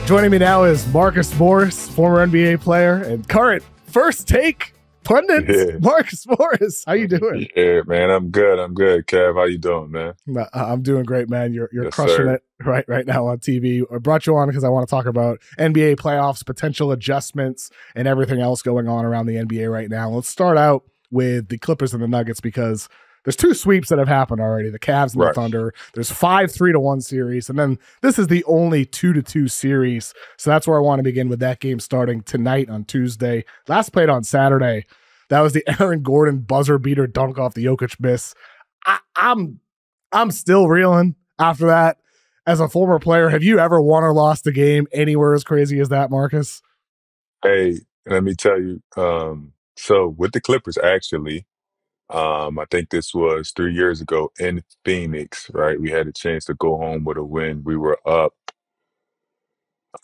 Joining me now is Marcus Morris, former NBA player and current First Take pundit. Yeah. Marcus Morris, how you doing? Yeah, man, I'm good. Kev, how you doing, man? I'm doing great, man. You're Yes, crushing sir. it right now on TV. I brought you on because I want to talk about NBA playoffs, potential adjustments, and everything else going on around the NBA right now. Let's start out with the Clippers and the Nuggets because there's two sweeps that have happened already, the Cavs and the Thunder. There's 5 3-1 series, and then this is the only 2-2 series. So that's where I want to begin with that game starting tonight on Tuesday. Last played on Saturday. That was the Aaron Gordon buzzer beater dunk off the Jokic miss. I'm still reeling after that. As a former player, have you ever won or lost a game anywhere as crazy as that, Marcus? Hey, let me tell you. So with the Clippers, actually, I think this was 3 years ago in Phoenix, right? We had a chance to go home with a win. We were up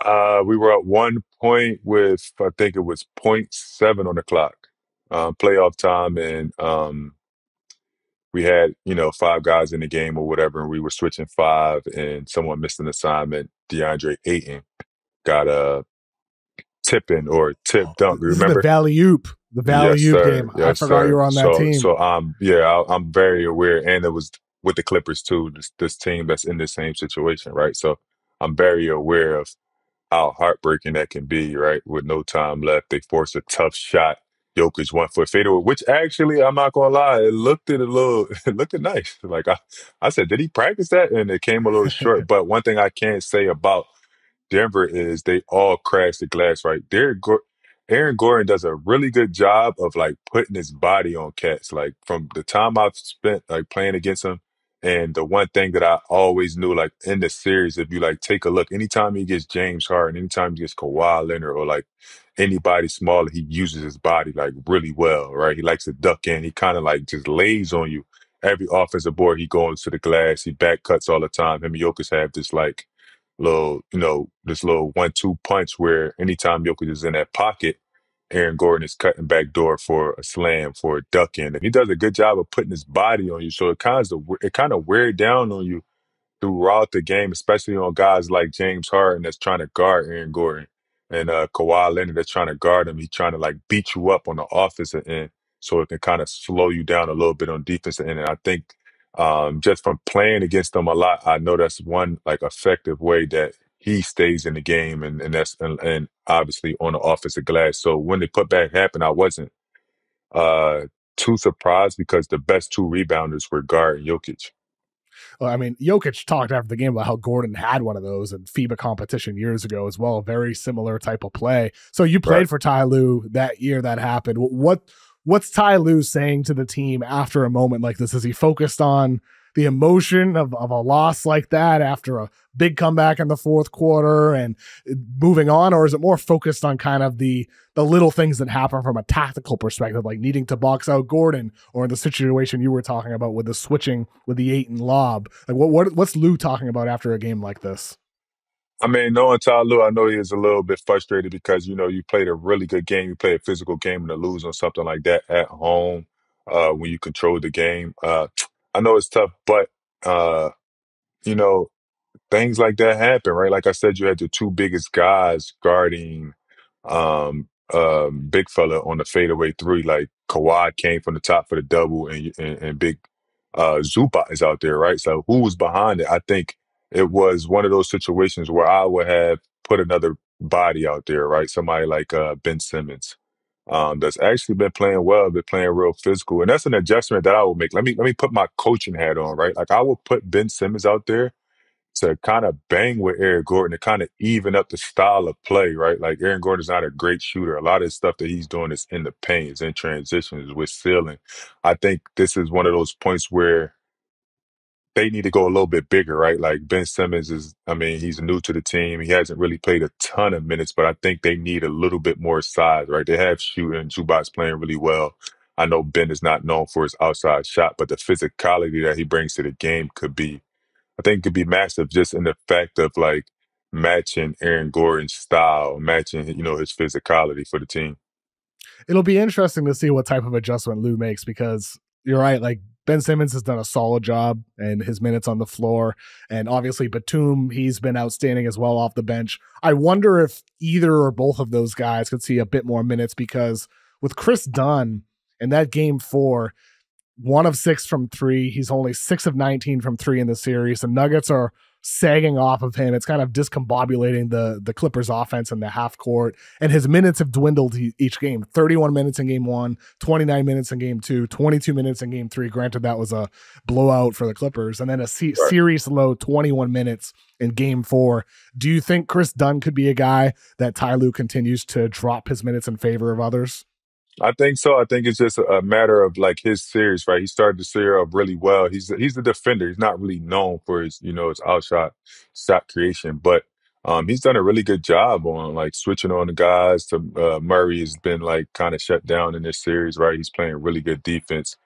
1 point with, I think it was .7 on the clock, playoff time. And we had, 5 guys in the game or whatever, and we were switching 5 and someone missed an assignment. DeAndre Ayton got a tip dunk. This Remember? is the Valley-Oop Yes, game. sir. I Yes, forgot sir. you were on that team. So I'm very aware, and it was with the Clippers too. This team that's in the same situation, right? So I'm very aware of how heartbreaking that can be, right? With no time left, they forced a tough shot. Jokic 1-foot fadeaway, which actually, I'm not gonna lie, it looked nice. Like I said, did he practice that? And it came a little short. But one thing I can't say about Denver is they all crash the glass, right? Aaron Gordon does a really good job of like putting his body on cats. Like from the time I've spent like playing against him, and the one thing that I always knew, like in the series, if you like take a look, anytime he gets James Harden, anytime he gets Kawhi Leonard or like anybody smaller, he uses his body like really well, right? He likes to duck in. He kind of like just lays on you. Every offensive board, he goes to the glass. He back cuts all the time. Him and Jokic have this like this little 1-2 punch where anytime Jokic is in that pocket, Aaron Gordon is cutting back door for a slam, for a duck in. And he does a good job of putting his body on you. So it kind of wear down on you throughout the game, especially on guys like James Harden that's trying to guard Aaron Gordon and Kawhi Leonard that's trying to guard him. He's trying to like beat you up on the offensive end so it can kind of slow you down a little bit on defensive end. And I think just from playing against them a lot, I know that's one like effective way that he stays in the game and obviously on the offensive glass. So when the putback happened, I wasn't uh, too surprised because the best 2 rebounders were guard and Jokic. Well, I mean, Jokic talked after the game about how Gordon had one of those in FIBA competition years ago as well, a very similar type of play. So you played for Ty Lue that year that happened. What's Ty Lue saying to the team after a moment like this? Is he focused on the emotion of a loss like that after a big comeback in the fourth quarter and moving on? Or is it more focused on kind of the little things that happen from a tactical perspective, like needing to box out Gordon or in the situation you were talking about with the switching with the Ayton lob? Like what's Lue talking about after a game like this? I mean, knowing Ty Lue, I know he is a little bit frustrated because, you played a really good game. You played a physical game and to lose on something like that at home when you control the game. I know it's tough, but, you know, things like that happen, right? Like I said, you had the 2 biggest guys guarding big fella on the fadeaway 3. Like Kawhi came from the top for the double and big Zubac is out there, right? So who was behind it? I think it was one of those situations where I would have put another body out there, right? Somebody like Ben Simmons. That's actually been playing well, been playing real physical. And that's an adjustment that I would make. Let me put my coaching hat on, right? Like I would put Ben Simmons out there to kind of bang with Aaron Gordon to kind of even up the style of play, right? Like Aaron Gordon's not a great shooter. A lot of the stuff that he's doing is in the paint, is in transitions, with ceiling. I think this is one of those points where they need to go a little bit bigger, right? Like Ben Simmons he's new to the team. He hasn't really played a ton of minutes, but I think they need a little bit more size, right? They have shooting. Zubac's playing really well. I know Ben is not known for his outside shot, but the physicality that he brings to the game could be massive just in the fact of like matching Aaron Gordon's style, matching, his physicality for the team. It'll be interesting to see what type of adjustment Lue makes because you're right. Like Ben Simmons has done a solid job and his minutes on the floor. And obviously Batum, he's been outstanding as well off the bench. I wonder if either or both of those guys could see a bit more minutes, because with Chris Dunn in that game 4, 1 of 6 from 3. He's only 6 of 19 from 3 in the series. The Nuggets are sagging off of him. It's kind of discombobulating the Clippers offense in the half court, and his minutes have dwindled each game. 31 minutes in game 1, 29 minutes in game 2, 22 minutes in game 3. Granted, that was a blowout for the Clippers, and then a series low 21 minutes in game 4. Do you think Chris Dunn could be a guy that Ty Lue continues to drop his minutes in favor of others? I think so. I think it's just a matter of like his series, right? He started the series up really well. He's the defender. He's not really known for his, his outshot shot creation, but he's done a really good job on like switching on the guys. To Murray has been like kind of shut down in this series, right? He's playing really good defense.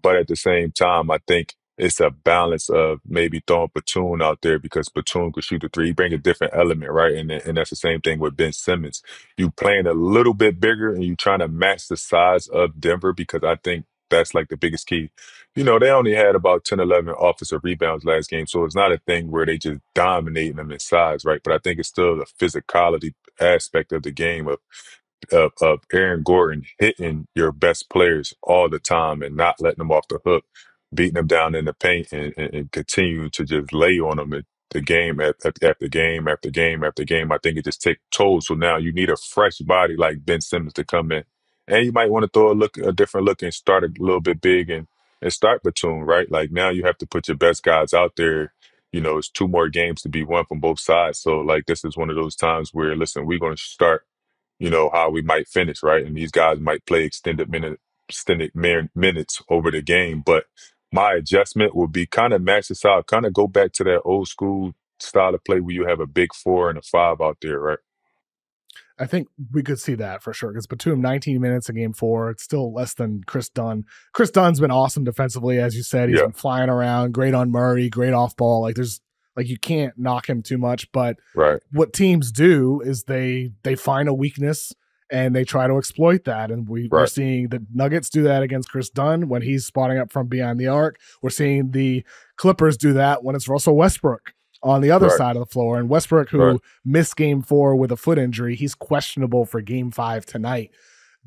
But at the same time, I think it's a balance of maybe throwing Batum out there because Batum could shoot the 3. He bring a different element, right? And that's the same thing with Ben Simmons. You playing a little bit bigger and you trying to match the size of Denver, because I think that's like the biggest key. They only had about 10, 11 offensive rebounds last game, so it's not a thing where they just dominating them in size, right? But I think it's still the physicality aspect of the game of Aaron Gordon hitting your best players all the time and not letting them off the hook, beating them down in the paint, and continue to just lay on them the game after game after game after game. I think it just takes toll. So now you need a fresh body like Ben Simmons to come in, and you might want to throw a different look and start a little bit big and start Batum, right? Like now you have to put your best guys out there. It's 2 more games to be won from both sides. So like this is one of those times where, listen, we're going to start how we might finish, right? And these guys might play minutes over the game. But my adjustment would be kind of match this out, kind of go back to that old school style of play where you have a big 4 and a 5 out there, right? I think we could see that for sure, because Batum 19 minutes in game 4, it's still less than Chris Dunn. Chris Dunn's been awesome defensively, as you said. He's been flying around, great on Murray, great off ball. Like you can't knock him too much, but what teams do is they find a weakness and they try to exploit that. And we're seeing the Nuggets do that against Chris Dunn when he's spotting up from behind the arc. We're seeing the Clippers do that when it's Russell Westbrook on the other side of the floor. And Westbrook, who missed game 4 with a foot injury, he's questionable for game 5 tonight.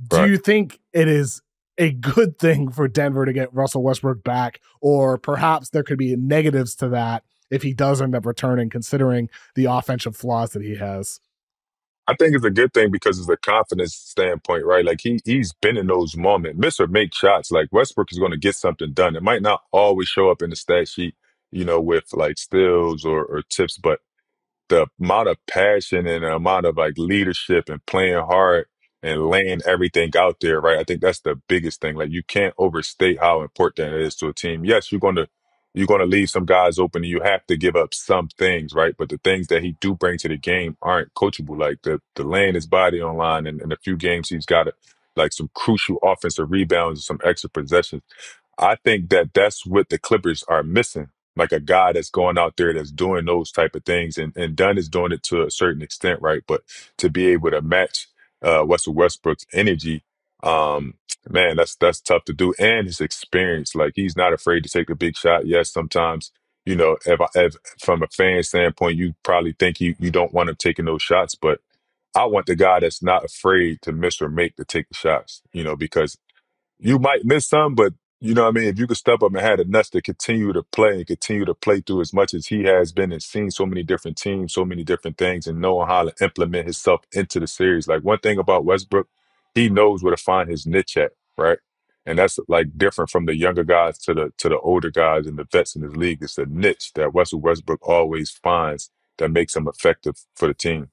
Do you think it is a good thing for Denver to get Russell Westbrook back, or perhaps there could be negatives to that if he does end up returning, considering the offensive flaws that he has? I think it's a good thing because it's a confidence standpoint, right? Like he's been in those moments, miss or make shots. Like Westbrook is going to get something done. It might not always show up in the stat sheet, with like steals or tips, but the amount of passion and the amount of like leadership and playing hard and laying everything out there, right? I think that's the biggest thing. Like you can't overstate how important it is to a team. Yes, you're gonna leave some guys open and you have to give up some things, right? But the things that he do bring to the game aren't coachable. Like the laying his body online and a few games he's got like some crucial offensive rebounds and some extra possessions. I think that's what the Clippers are missing. Like a guy that's going out there that's doing those type of things, and Dunn is doing it to a certain extent, right? But to be able to match Russell Westbrook's energy, man, that's tough to do. And his experience, like he's not afraid to take a big shot. Yes, sometimes, if from a fan standpoint, you probably think you don't want him taking those shots, but I want the guy that's not afraid to miss or make to take the shots, because you might miss some, but you know what I mean? If you could step up and have the nuts to continue to play and continue to play through as much as he has been and seen so many different teams, so many different things, and knowing how to implement himself into the series. Like one thing about Westbrook, he knows where to find his niche at, right? And that's like different from the younger guys to the older guys and the vets in the league. It's a niche that Russell Westbrook always finds that makes him effective for the team.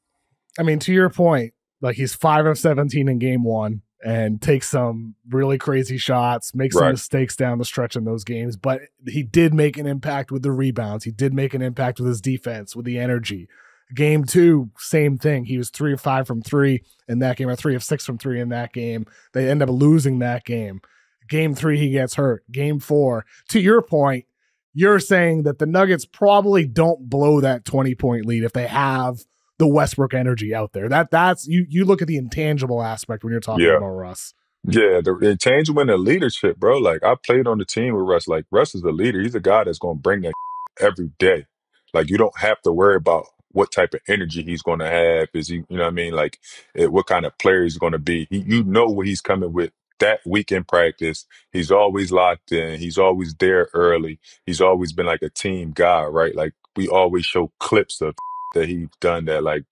I mean, to your point, like he's 5 of 17 in game 1 and takes some really crazy shots, makes some mistakes down the stretch in those games, but he did make an impact with the rebounds. He did make an impact with his defense, with the energy. Game 2, same thing. He was 3 of 5 from 3 in that game, or 3 of 6 from 3 in that game. They end up losing that game. Game 3, he gets hurt. Game 4, to your point, you're saying that the Nuggets probably don't blow that 20-point lead if they have the Westbrook energy out there. That's you look at the intangible aspect when you're talking about Russ. Yeah, the changeable in the leadership, bro. Like I played on the team with Russ. Like Russ is the leader. He's a guy that's gonna bring that every day. Like you don't have to worry about what type of energy he's gonna have. Is he, you know what I mean? Like what kind of player he's gonna be. You know what he's coming with that week in practice. He's always locked in. He's always there early. He's always been like a team guy, right? Like we always show clips of that he's done that. Like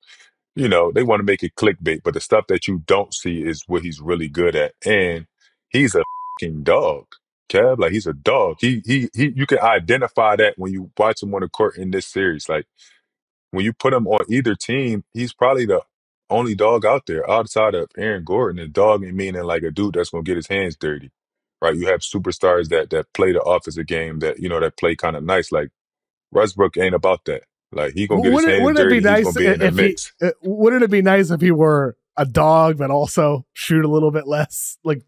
they want to make it clickbait, but the stuff that you don't see is what he's really good at. And he's a fucking dog, Kev. Like he's a dog. He you can identify that when you watch him on the court in this series. Like when you put him on either team, he's probably the only dog out there outside of Aaron Gordon. And dog ain't meaning like a dude that's gonna get his hands dirty. Right. You have superstars that play the offensive game that play kind of nice. Like Westbrook ain't about that. Like he gonna get his hands Wouldn't it be dirty. He's nice gonna be in that if he? mix. Wouldn't it be nice if he were a dog, but also shoot a little bit less, like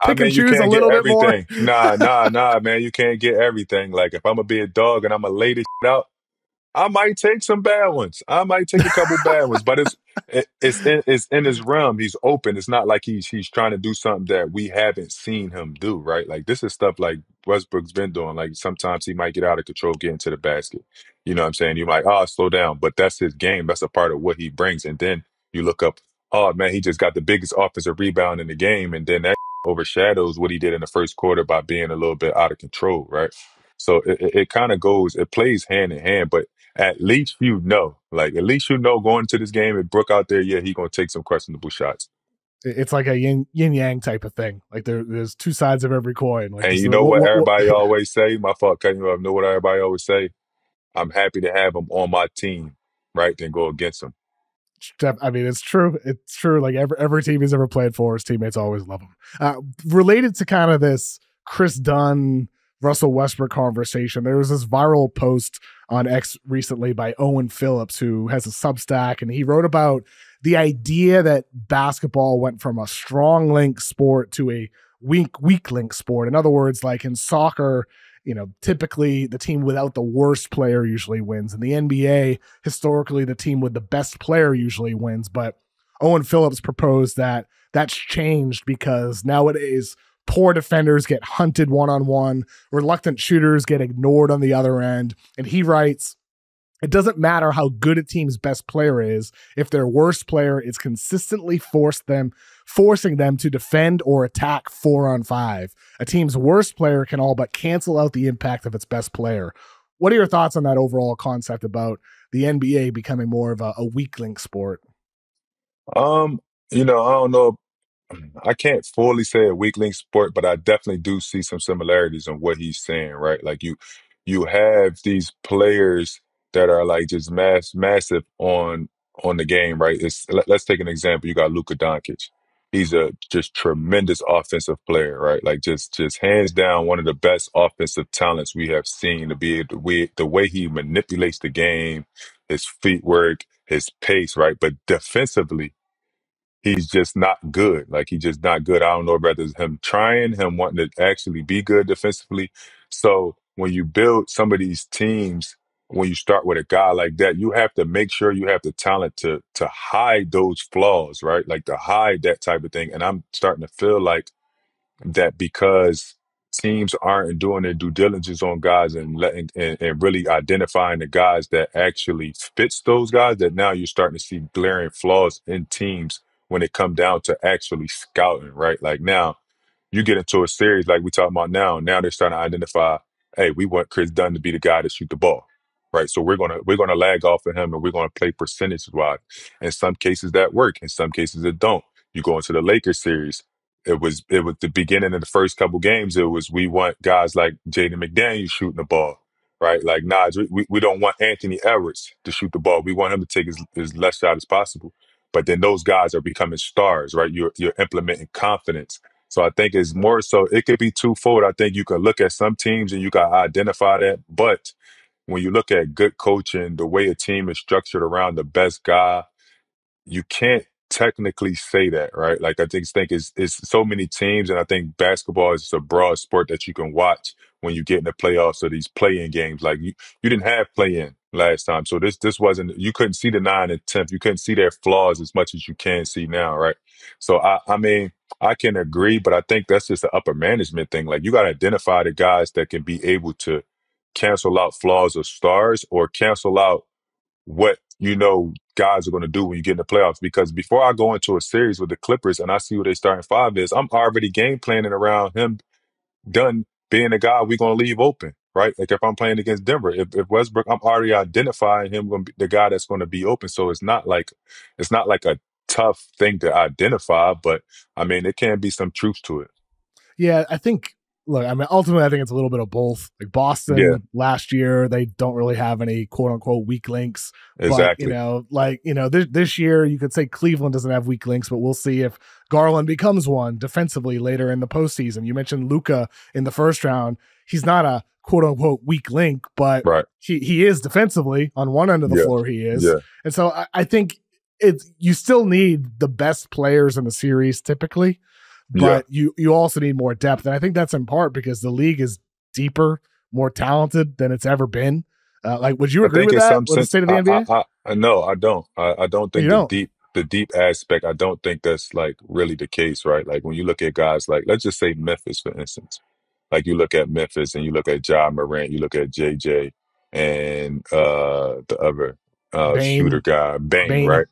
I pick and mean, you choose a can't get little bit more? everything. Nah, man. You can't get everything. Like, if I'm gonna be a dog and I'm gonna lay this shit out, I might take some bad ones. I might take a couple bad ones, but it's in his realm. He's open. It's not like he's trying to do something that we haven't seen him do, right? Like this is stuff like Westbrook's been doing. Like sometimes he might get out of control, get into the basket. You know what I'm saying? You might slow down, but that's his game. That's a part of what he brings. And then you look up, oh man, he just got the biggest offensive rebound in the game, and then that overshadows what he did in the first quarter by being a little bit out of control, right? So it kind of goes, it plays hand in hand, but at least at least going into this game and Brook out there, yeah, he gonna take some questionable shots. It's like a yin yang type of thing. Like there's two sides of every coin. Like And this you is know what everybody always say? My fault cutting you off. Know what everybody always say? I'm happy to have him on my team, right? Then go against him. I mean, it's true. It's true. Like every team he's ever played for, his teammates always love him. Related to kind of this Chris Dunn, Russell Westbrook conversation, there was this viral post on X recently by Owen Phillips, who has a Substack, and he wrote about the idea that basketball went from a strong link sport to a weak link sport. In other words, like in soccer, typically the team without the worst player usually wins. In the NBA, historically, the team with the best player usually wins. But Owen Phillips proposed that that's changed because nowadays poor defenders get hunted one-on-one, reluctant shooters get ignored on the other end. And he writes, it doesn't matter how good a team's best player is if their worst player is consistently forcing them to defend or attack 4-on-5. A team's worst player can all but cancel out the impact of its best player. What are your thoughts on that overall concept about the NBA becoming more of a weak link sport? I don't know. I can't fully say a weak link sport, but I definitely do see some similarities in what he's saying, right? Like you have these players that are like just massive on the game, right? Let's take an example. You got Luka Doncic. He's a just tremendous offensive player, right? Like just hands down one of the best offensive talents we have seen. To be the way he manipulates the game, his feet work, his pace, right? But defensively, he's just not good. Like he's just not good. I don't know whether it's him trying, him wanting to actually be good defensively. So when you build some of these teams, when you start with a guy like that, you have to make sure you have the talent to hide those flaws, right? Like to hide that type of thing. And I'm starting to feel like that because teams aren't doing their due diligence on guys and letting and really identifying the guys that actually fits those guys, that now you're starting to see glaring flaws in teams when it come down to actually scouting, right? Like now you get into a series like we talking about now. Now they're starting to identify, hey, we want Chris Dunn to be the guy to shoot the ball. Right. So we're gonna lag off of him and we're gonna play percentage wise. In some cases that work, in some cases it don't. You go into the Lakers series, it was the beginning of the first couple games. It was we want guys like Jaden McDaniels shooting the ball, right? Like we don't want Anthony Edwards to shoot the ball. We want him to take his less shot as possible. But then those guys are becoming stars, right? You're implementing confidence. So I think it's more so it could be twofold. I think you can look at some teams and you can identify that. But when you look at good coaching, the way a team is structured around the best guy, you can't technically say that, right? Like I think it's so many teams, and I think basketball is a broad sport that you can watch when you get in the playoffs or these play-in games. Like you didn't have play-in last time, so this wasn't. You couldn't see the 9 and 10th. You couldn't see their flaws as much as you can see now, right? So I mean, I can agree, but I think that's just an upper management thing. Like you got to identify the guys that can be able to cancel out flaws of stars or cancel out what guys are going to do when you get in the playoffs. Because before I go into a series with the Clippers and I see who their starting five is, I'm already game planning around him done being the guy we're going to leave open, right? Like if I'm playing against Denver, if Westbrook, I'm already identifying him going to be the guy that's going to be open. So it's not like a tough thing to identify, but I mean, it can be some truth to it. Yeah, I think. Look, I mean, ultimately, I think it's a little bit of both. Like Boston Yeah, last year, they don't really have any quote unquote weak links. But exactly. this year, you could say Cleveland doesn't have weak links, but we'll see if Garland becomes one defensively later in the postseason. You mentioned Luka in the first round. He's not a quote unquote weak link, but Right. he is defensively on one end of the Yeah. floor. He is, Yeah. and so I think you still need the best players in the series typically. But you also need more depth. And I think that's in part because the league is deeper, more talented than it's ever been. Would you agree with that? With the state of the NBA? No, I don't. I don't think You don't. the deep aspect, I don't think that's like really the case, right? Like when you look at guys like, let's just say Memphis, for instance. Like you look at Memphis and you look at Ja Morant, you look at JJ and the other shooter Bane. guy, Bane, Bane. right?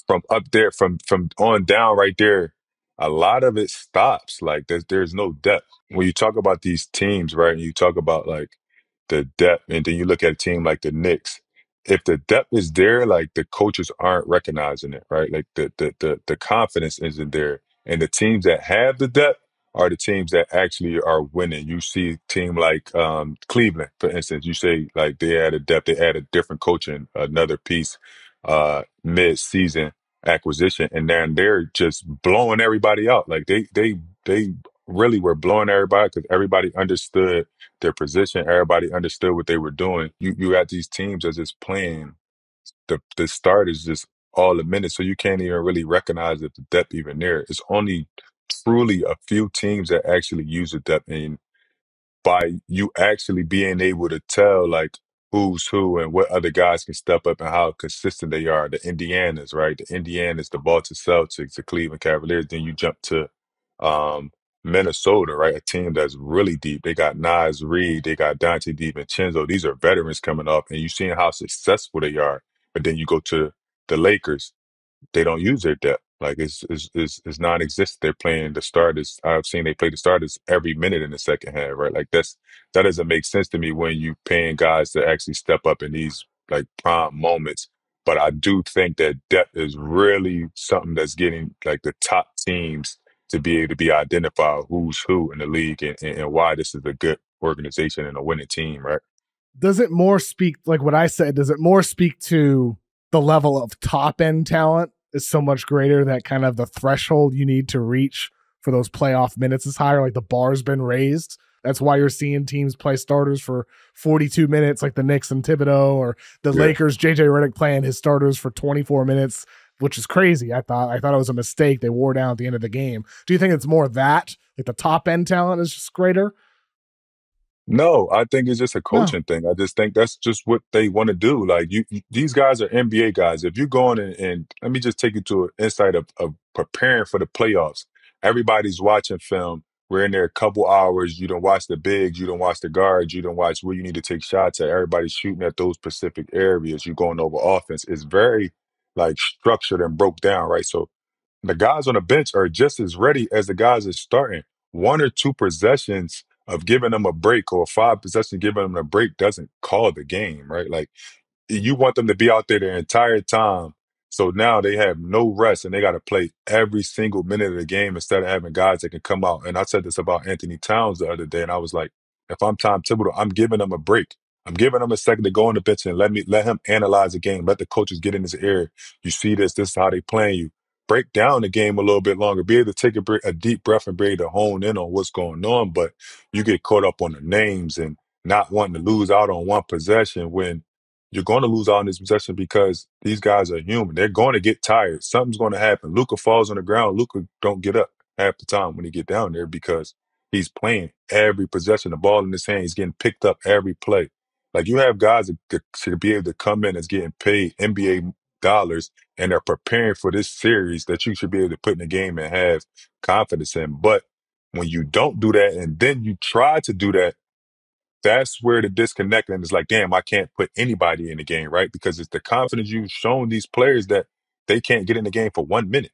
From up there, from on down right there, a lot of it stops. Like there's no depth. When you talk about these teams, right, and you talk about like the depth, and then you look at a team like the Knicks, if the depth is there, like the coaches aren't recognizing it, right? Like the confidence isn't there. And the teams that have the depth are the teams that actually are winning. You see a team like Cleveland, for instance, you say like they added depth, they added different coaching, another piece mid-season acquisition, and then they're just blowing everybody out. Like they really were blowing everybody because everybody understood their position, everybody understood what they were doing. You got these teams that just playing the start is just all the minutes, so you can't even really recognize if the depth even there. It's only truly a few teams that actually use the depth, and by you actually being able to tell like who's who and what other guys can step up and how consistent they are. The Indianas, right? The Indianas, the Baltimore Celtics, the Cleveland Cavaliers. Then you jump to um, Minnesota, right? A team that's really deep. They got Nas Reed, they got Dante DiVincenzo. These are veterans coming up, and you seeing how successful they are. But then you go to the Lakers, they don't use their depth. Like it's non-existent. They're playing the starters. I've seen they play the starters every minute in the second half, right? Like that doesn't make sense to me when you paying guys to actually step up in these like prime moments. But I do think that depth is really something that's getting like the top teams to be able to be identified who's who in the league and why this is a good organization and a winning team, right? Does it more speak, like what I said, does it more speak to the level of top end talent is so much greater that kind of the threshold you need to reach for those playoff minutes is higher? Like the bar's been raised. That's why you're seeing teams play starters for 42 minutes, like the Knicks and Thibodeau, or the Yeah. Lakers, JJ Redick playing his starters for 24 minutes, which is crazy. I thought it was a mistake. They wore down at the end of the game. Do you think it's more that, like the top end talent is just greater? No, I think it's just a No. coaching thing. I just think that's just what they want to do. Like these guys are NBA guys. If you're going and let me just take you to an insight of preparing for the playoffs. Everybody's watching film. We're in there a couple hours. You don't watch the bigs. You don't watch the guards. You don't watch where you need to take shots at. Everybody's shooting at those specific areas. You're going over offense. It's very like structured and broke down, right? So the guys on the bench are just as ready as the guys that's starting. One or two possessions of giving them a break or five possessions giving them a break doesn't call the game, right? Like you want them to be out there the entire time. So now they have no rest and they got to play every single minute of the game instead of having guys that can come out. And I said this about Anthony Towns the other day, and I was like, if I'm Tom Thibodeau, I'm giving them a break. I'm giving them a second to go on the bench and let him analyze the game. Let the coaches get in his ear. You see this. This is how they playing you. Break down the game a little bit longer. Be able to take a deep breath and be able to hone in on what's going on. But you get caught up on the names and not wanting to lose out on one possession when you're going to lose out on this possession because these guys are human. They're going to get tired. Something's going to happen. Luka falls on the ground. Luka don't get up half the time when he get down there because he's playing every possession. The ball in his hand, he's getting picked up every play. Like you have guys that should be able to come in as getting paid NBA dollars and are preparing for this series that you should be able to put in the game and have confidence in. But when you don't do that and then you try to do that, that's where the disconnect, and it's like, damn, I can't put anybody in the game, right? Because it's the confidence you've shown these players that they can't get in the game for 1 minute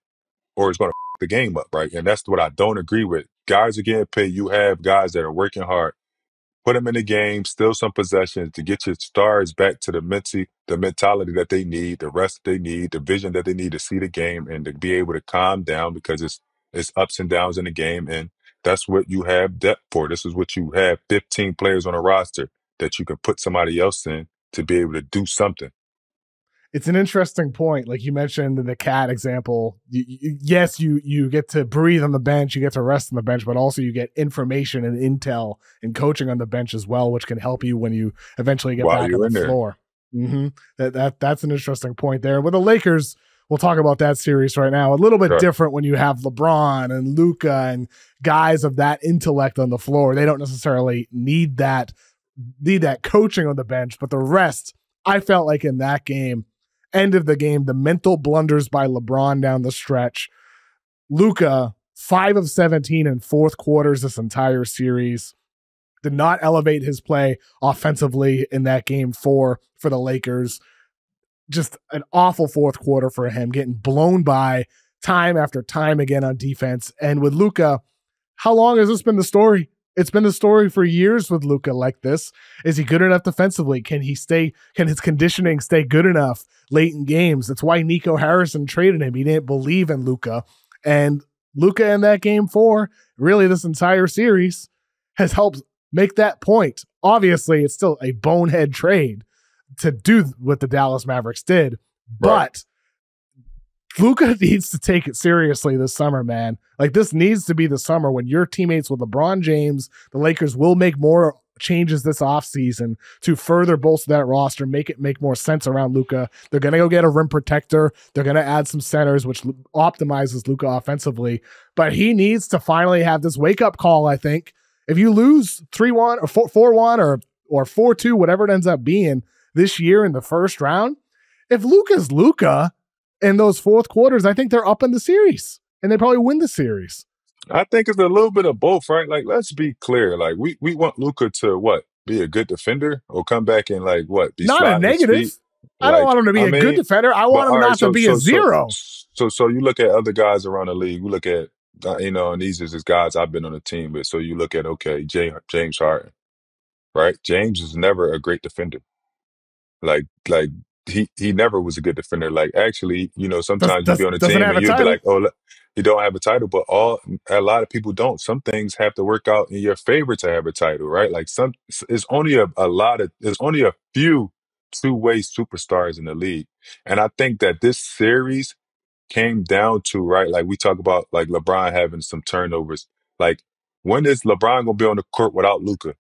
or it's going to the game up, right? And that's what I don't agree with. Guys are getting paid. You have guys that are working hard. Put them in the game, steal some possessions to get your stars back to the mentality that they need, the rest they need, the vision that they need to see the game and to be able to calm down because it's ups and downs in the game. And that's what you have depth for. This is what you have 15 players on a roster that you can put somebody else in to be able to do something. It's an interesting point. Like you mentioned in the cat example, yes, you get to breathe on the bench, you get to rest on the bench, but also you get information and intel and coaching on the bench as well, which can help you when you eventually get back on the floor. That's an interesting point there. With the Lakers, we'll talk about that series right now. A little bit different when you have LeBron and Luka and guys of that intellect on the floor. They don't necessarily need that coaching on the bench, but the rest, I felt like in that game, end of the game, the mental blunders by LeBron down the stretch. Luka, 5 of 17 in fourth quarters this entire series. Did not elevate his play offensively in that game for the Lakers. Just an awful fourth quarter for him, getting blown by time after time again on defense. And with Luka, how long has this been the story? It's been the story for years with Luka like this. Is he good enough defensively? Can his conditioning stay good enough late in games? That's why Nico Harrison traded him. He didn't believe in Luka. And Luka in that game 4, really this entire series, has helped make that point. Obviously, it's still a bonehead trade to do what the Dallas Mavericks did, but Luka needs to take it seriously this summer, man. Like, this needs to be the summer when you're teammates with LeBron James. The Lakers will make more changes this offseason to further bolster that roster, make it make more sense around Luka. They're going to go get a rim protector. They're going to add some centers, which optimizes Luka offensively. But he needs to finally have this wake-up call, I think. If you lose 3-1 or 4-1 or 4-2, whatever it ends up being this year in the first round, if Luka's Luka in those fourth quarters, I think they're up in the series and they probably win the series. I think it's a little bit of both, right? Like, let's be clear. Like, we want Luka to what? Be a good defender or come back and like what? Be not a negative. I don't want him to be a good defender. I want him not to be a zero. So you look at other guys around the league. We look at and these are just guys I've been on the team with. So you look at James Harden, right? James is never a great defender. Like he never was a good defender. Like, actually, sometimes you'll be on the team and you'll be like, oh, look, you don't have a title, but a lot of people don't. Some things have to work out in your favor to have a title, right? Like it's only there's only a few two-way superstars in the league. And I think that this series came down to, right, like we talk about like LeBron having some turnovers. Like, when is LeBron gonna be on the court without Luka?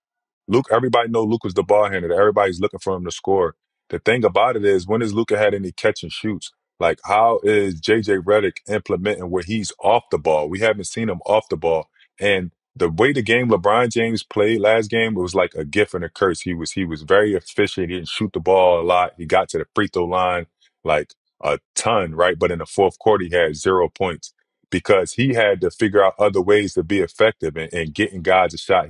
Everybody know Luka's the ball handler. Everybody's looking for him to score. The thing about it is, when has Luka had any catch and shoots? Like, how is JJ Redick implementing where he's off the ball? We haven't seen him off the ball. And the way the game LeBron James played last game, it was like a gift and a curse. He was very efficient. He didn't shoot the ball a lot. He got to the free throw line like a ton, right? But in the fourth quarter, he had 0 points because he had to figure out other ways to be effective and getting guys a shot.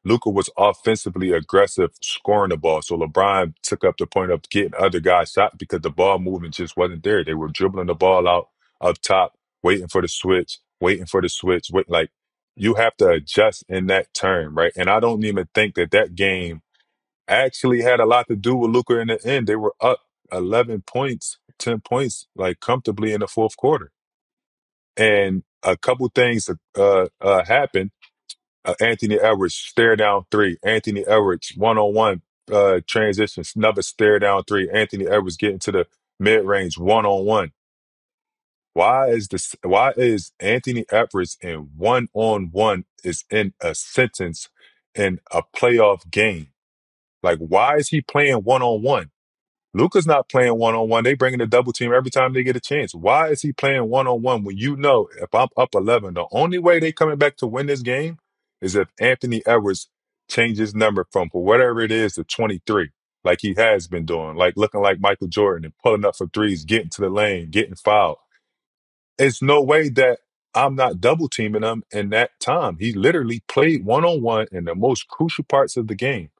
Luka was offensively aggressive, scoring the ball. So LeBron took up the point of getting other guys shot because the ball movement just wasn't there. They were dribbling the ball out up top, waiting for the switch. Like, you have to adjust in that turn, right? And I don't even think that game actually had a lot to do with Luka in the end. They were up 11 points, 10 points, like comfortably in the fourth quarter. And a couple things happened. Anthony Edwards stare down 3. Anthony Edwards one-on-one transition, another stare down 3. Anthony Edwards getting to the mid-range one-on-one. Why is Anthony Edwards in one-on-one is in a sentence in a playoff game? Like, why is he playing one-on-one? Luka's not playing one-on-one. They bring in a double team every time they get a chance. Why is he playing one-on-one when if I'm up 11, the only way they coming back to win this game is if Anthony Edwards changes number from whatever it is to 23. like he has been doing, like looking like Michael Jordan and pulling up for threes, getting to the lane, getting fouled. It's no way that I'm not double teaming him in that time. He literally played one-on-one in the most crucial parts of the game.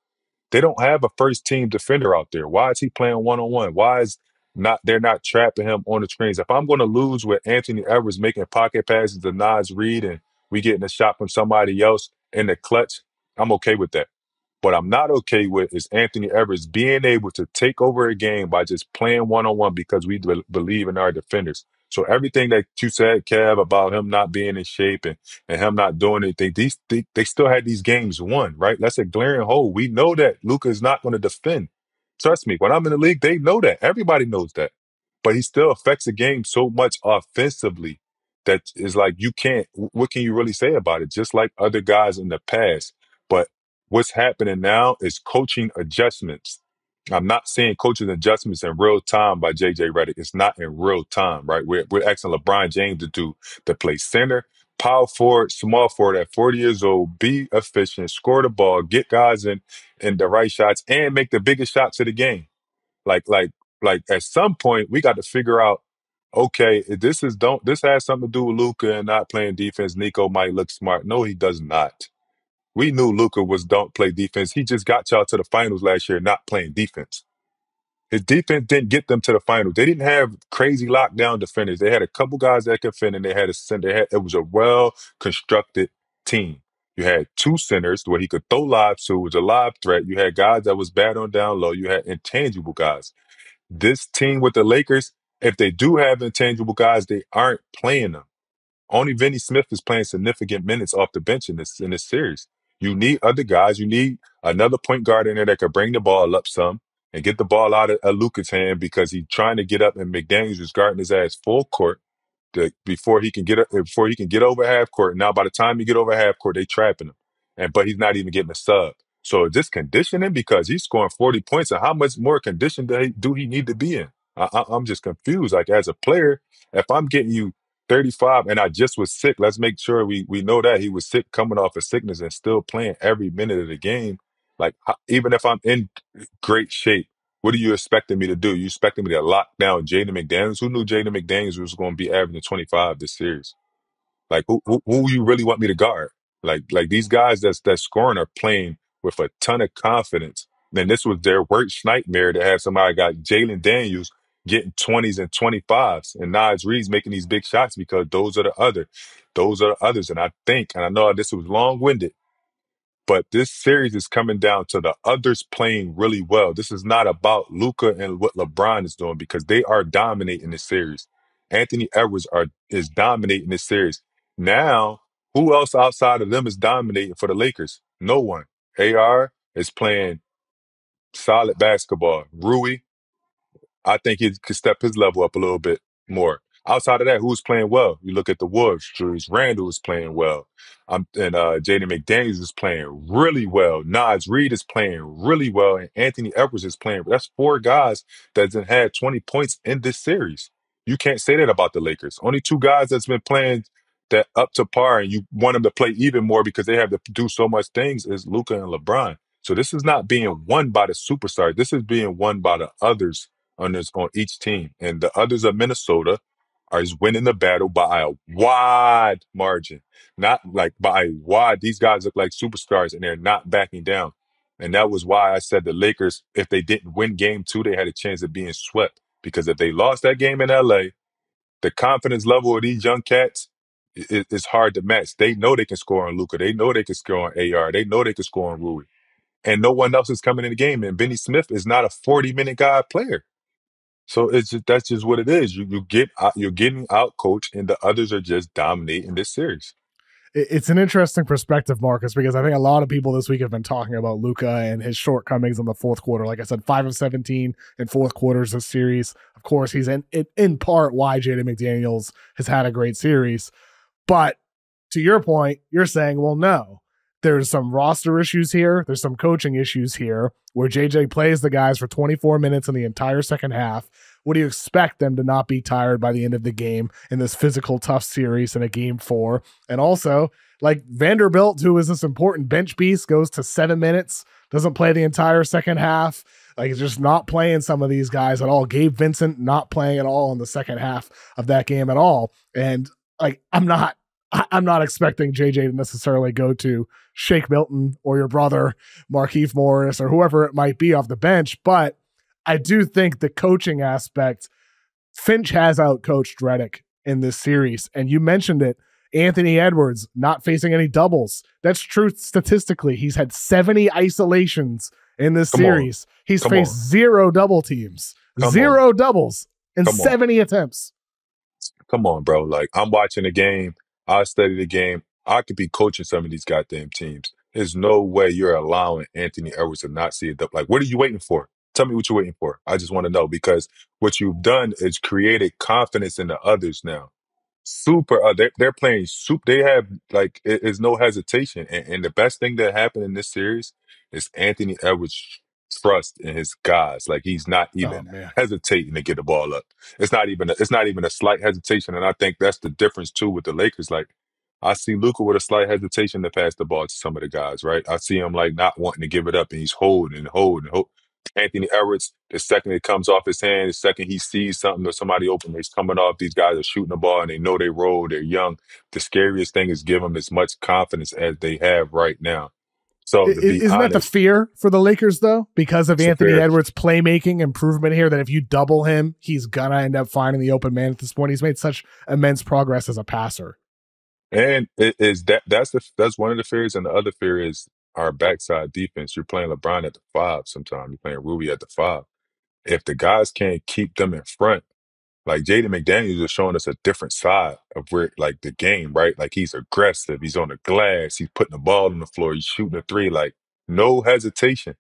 They don't have a first team defender out there. Why is he playing one-on-one? Why is not they're not trapping him on the screens? If I'm going to lose with Anthony Edwards making pocket passes to Nas Reed and we getting a shot from somebody else in the clutch, I'm okay with that. What I'm not okay with is Anthony Edwards being able to take over a game by just playing one-on-one because we believe in our defenders. So everything that you said, Kev, about him not being in shape and him not doing anything, they still had these games won, right? That's a glaring hole. We know that Luka is not going to defend. Trust me, when I'm in the league, they know that. Everybody knows that. But he still affects the game so much offensively that is like you can't, what can you really say about it? Just like other guys in the past. But what's happening now is coaching adjustments. I'm not saying coaching adjustments in real time by JJ Redick. It's not in real time, right? We're asking LeBron James to play center, power forward, small forward at 40 years old, be efficient, score the ball, get guys in the right shots, and make the biggest shots of the game. Like, like, like at some point we got to figure out, okay, if this has something to do with Luka and not playing defense. Nico might look smart. No, he does not. We knew Luka don't play defense. He just got y'all to the finals last year not playing defense. His defense didn't get them to the finals. They didn't have crazy lockdown defenders. They had a couple guys that could defend, and they had a center. It was a well-constructed team. You had two centers where he could throw lobs to. It was a lob threat. You had guys that was bad on down low. You had intangible guys. This team with the Lakers, if they do have intangible guys, they aren't playing them. Only Vinny Smith is playing significant minutes off the bench in this series. You need other guys. You need another point guard in there that could bring the ball up some and get the ball out of Luka's hand because he's trying to get up and McDaniels is guarding his ass full court before he can get over half court. Now, by the time he get over half court, they trapping him, but he's not even getting a sub. So just conditioning because he's scoring 40 points. And how much more condition do he need to be in? I'm just confused. Like as a player, if I'm getting you 35 and I just was sick, let's make sure we know that he was sick coming off of sickness and still playing every minute of the game. Like even if I'm in great shape, what are you expecting me to do? You expecting me to lock down Jaden McDaniels? Who knew Jaden McDaniels was going to be averaging 25 this series? Like who you really want me to guard? Like these guys that's scoring are playing with a ton of confidence. Then this was their worst nightmare to have somebody got Jalen Daniels getting 20s and 25s and Nas Reed's making these big shots because those are the others. And I think, and I know this was long-winded, but this series is coming down to the others playing really well. This is not about Luka and what LeBron is doing because they are dominating this series. Anthony Edwards is dominating this series. Now, who else outside of them is dominating for the Lakers? No one. AR is playing solid basketball. Rui, I think he could step his level up a little bit more. Outside of that, who's playing well? You look at the Wolves. Julius Randle is playing well. And Jaden McDaniels is playing really well. Nas Reed is playing really well. And Anthony Edwards is playing. That's four guys that have had 20 points in this series. You can't say that about the Lakers. Only two guys that's been playing that up to par and you want them to play even more because they have to do so much things is Luka and LeBron. So this is not being won by the superstars. This is being won by the others on each team. And the others of Minnesota are winning the battle by a wide margin. Not like by a wide. These guys look like superstars and they're not backing down. And that was why I said the Lakers, if they didn't win game 2, they had a chance of being swept. Because if they lost that game in LA, the confidence level of these young cats is hard to match. They know they can score on Luka. They know they can score on AR. They know they can score on Rui. And no one else is coming in the game. And Benny Smith is not a 40-minute guy player. So that's just what it is. You're getting out coached, and the others are just dominating this series. It's an interesting perspective, Marcus, because I think a lot of people this week have been talking about Luka and his shortcomings in the fourth quarter. Like I said, 5 of 17 in fourth quarters this series. Of course, he's in part why Jaden McDaniels has had a great series. But to your point, you're saying, well, no. There's some roster issues here. There's some coaching issues here where JJ plays the guys for 24 minutes in the entire second half. What do you expect them to not be tired by the end of the game in this physical, tough series in a game 4? And also, like Vanderbilt, who is this important bench piece, goes to 7 minutes doesn't play the entire second half. Like, he's just not playing some of these guys at all. Gabe Vincent not playing at all in the second half of that game at all. And like, I'm not expecting JJ to necessarily go to Shake Milton or your brother Markieff Morris or whoever it might be off the bench, but I do think the coaching aspect, Finch has outcoached Redick in this series, and you mentioned it. Anthony Edwards not facing any doubles. That's true statistically. He's had 70 isolations in this series. He's faced 0 double teams, 0 doubles in 70 attempts. Come on, bro. Like, I'm watching the game. I study the game. I could be coaching some of these goddamn teams. There's no way you're allowing Anthony Edwards to not see a double. Like, what are you waiting for? Tell me what you're waiting for. I just want to know, because what you've done is created confidence in the others now. They're playing soup. They have, like, it's no hesitation. And the best thing that happened in this series is Anthony Edwards' trust in his guys. Like, he's not even hesitating to get the ball up. It's not even a slight hesitation. And I think that's the difference too with the Lakers. Like, I see Luka with a slight hesitation to pass the ball to some of the guys, right? I see him like not wanting to give it up, and he's holding. Anthony Edwards, the second it comes off his hand, the second he sees something or somebody open, he's coming off. These guys are shooting the ball and they know they roll. They're young. The scariest thing is give them as much confidence as they have right now. So, to be isn't honest, that the fear for the Lakers, though? Because of Anthony Edwards' playmaking improvement here, that if you double him, he's going to end up finding the open man at this point. He's made such immense progress as a passer. And that's one of the fears. And the other fear is our backside defense. You're playing LeBron at the 5 sometimes. You're playing Ruby at the 5. If the guys can't keep them in front, like Jaden McDaniels is showing us a different side of where, like, the game, right? Like, he's aggressive. He's on the glass. He's putting the ball on the floor. He's shooting a 3, like, no hesitation.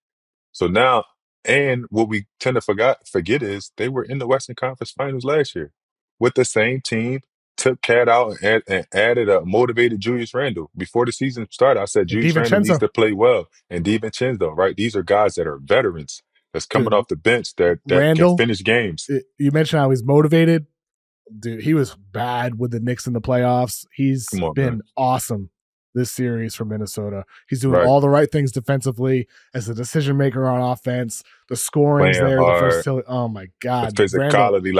So now, and what we tend to forget is they were in the Western Conference Finals last year with the same team. Took Cat out and added a motivated Julius Randle. Before the season started, I said Julius Randle needs to play well. And DiVincenzo, right? These are guys that are veterans that's coming off the bench that Randle, can finish games. You mentioned how he's motivated. Dude, he was bad with the Knicks in the playoffs. He's been awesome this series for Minnesota. He's doing all the right things defensively as a decision maker on offense. The scoring's there. The versatility. Oh my God. The physicality,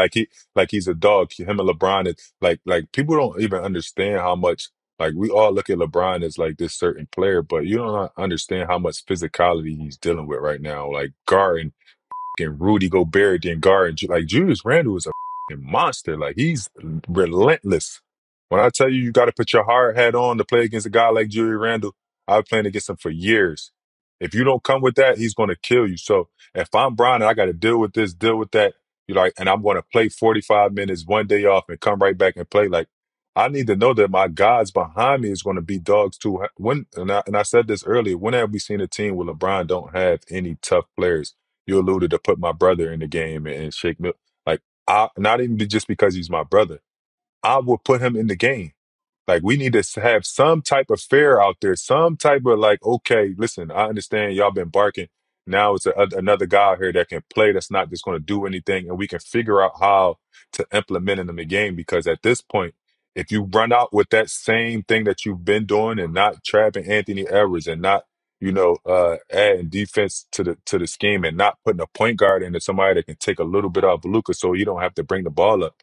like he's a dog. Him and LeBron is like people don't even understand how much, like, we all look at LeBron as like this certain player, but you don't understand how much physicality he's dealing with right now. Like, guarding and Rudy Gobert and guard, like, Julius Randle is a monster. Like, he's relentless. When I tell you, you got to put your hard hat on to play against a guy like Julius Randle, I've played against him for years. If you don't come with that, he's going to kill you. So if I'm Brian and I got to deal with this, deal with that, you're like, and I'm going to play 45 minutes, one day off, and come right back and play, like, I need to know that my guys behind me is going to be dogs too. And I said this earlier, when have we seen a team where LeBron don't have any tough players? You alluded to put my brother in the game and Shake Milton. Like, not even just because he's my brother. I will put him in the game. Like, we need to have some type of fair out there, some type of, like, okay, listen, I understand y'all been barking. Now it's another guy here that can play, that's not just going to do anything, and we can figure out how to implement him in the game. Because at this point, if you run out with that same thing that you've been doing and not trapping Anthony Edwards and not, adding defense to the scheme and not putting a point guard into somebody that can take a little bit off Luka so you don't have to bring the ball up,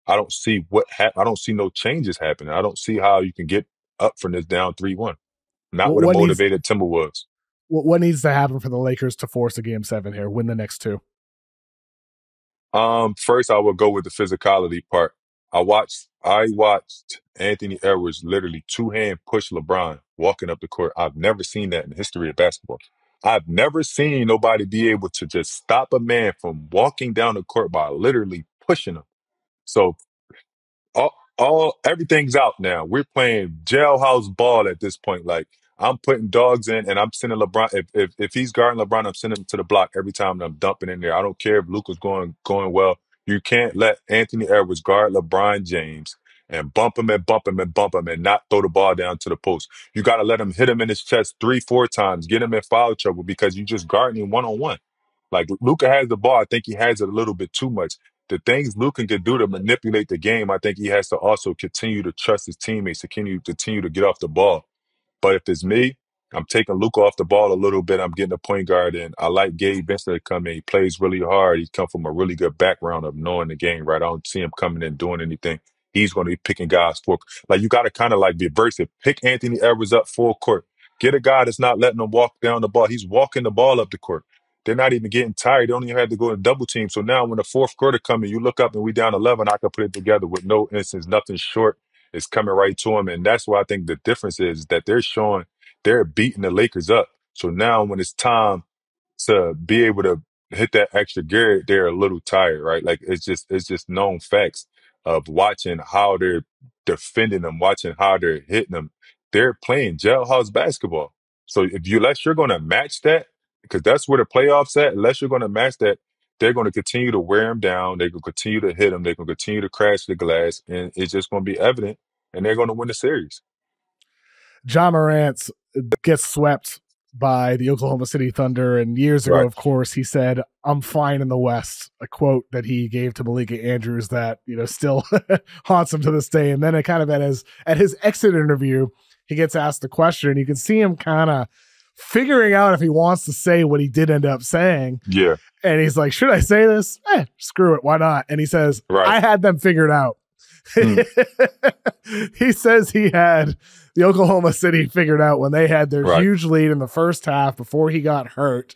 I don't see I don't see no changes happening. I don't see how you can get up from this down 3-1. Not with a motivated Timberwolves. What needs to happen for the Lakers to force a game 7 here, win the next 2? First, I will go with the physicality part. I watched Anthony Edwards literally 2-hand push LeBron walking up the court. I've never seen that in the history of basketball. I've never seen nobody be able to just stop a man from walking down the court by literally pushing him. So everything's out now. We're playing jailhouse ball at this point. Like, I'm putting dogs in and I'm sending LeBron. If he's guarding LeBron, I'm sending him to the block every time and I'm dumping in there. I don't care if Luka's going well. You can't let Anthony Edwards guard LeBron James and bump him and bump him and bump him and not throw the ball down to the post. You got to let him hit him in his chest 3-4 times, get him in foul trouble, because you just guarding him one-on-one. Like, Luka has the ball. I think he has it a little bit too much. The things Luka can do to manipulate the game, I think he has to also continue to trust his teammates, to continue to get off the ball. But if it's me, I'm taking Luka off the ball a little bit. I'm getting a point guard in. I like Gabe Vincent to come in. He plays really hard. He come from a really good background of knowing the game, right? I don't see him coming in doing anything. He's going to be picking guys for, like, you got to kind of like be versatile. Pick Anthony Edwards up full court. Get a guy that's not letting him walk down the ball. He's walking the ball up the court. They're not even getting tired. They don't even have to go to double team. So now when the fourth quarter comes, you look up and we down 11, I can put it together with no instance, nothing short. It's coming right to him. And that's why I think the difference is that they're beating the Lakers up. So now when it's time to be able to hit that extra gear, they're a little tired, right? Like it's just known facts of watching how they're defending them, watching how they're hitting them. They're playing jailhouse basketball. So unless you're going to match that, because that's where the playoffs at, unless you're going to match that, they're going to continue to wear them down. They're going to continue to hit them. They're going to continue to crash the glass, and it's just going to be evident, and they're going to win the series. Ja Morant gets swept by the Oklahoma City Thunder, and years ago, of course, he said, "I'm fine in the West," a quote that he gave to Malika Andrews that, still haunts him to this day. And then it kind of at his exit interview, he gets asked the question. You can see him kind of figuring out if he wants to say what he did end up saying. Yeah. And he's like, should I say this? Screw it. Why not? And he says, I had them figured out. He says he had the Oklahoma City figured out when they had their huge lead in the first half before he got hurt.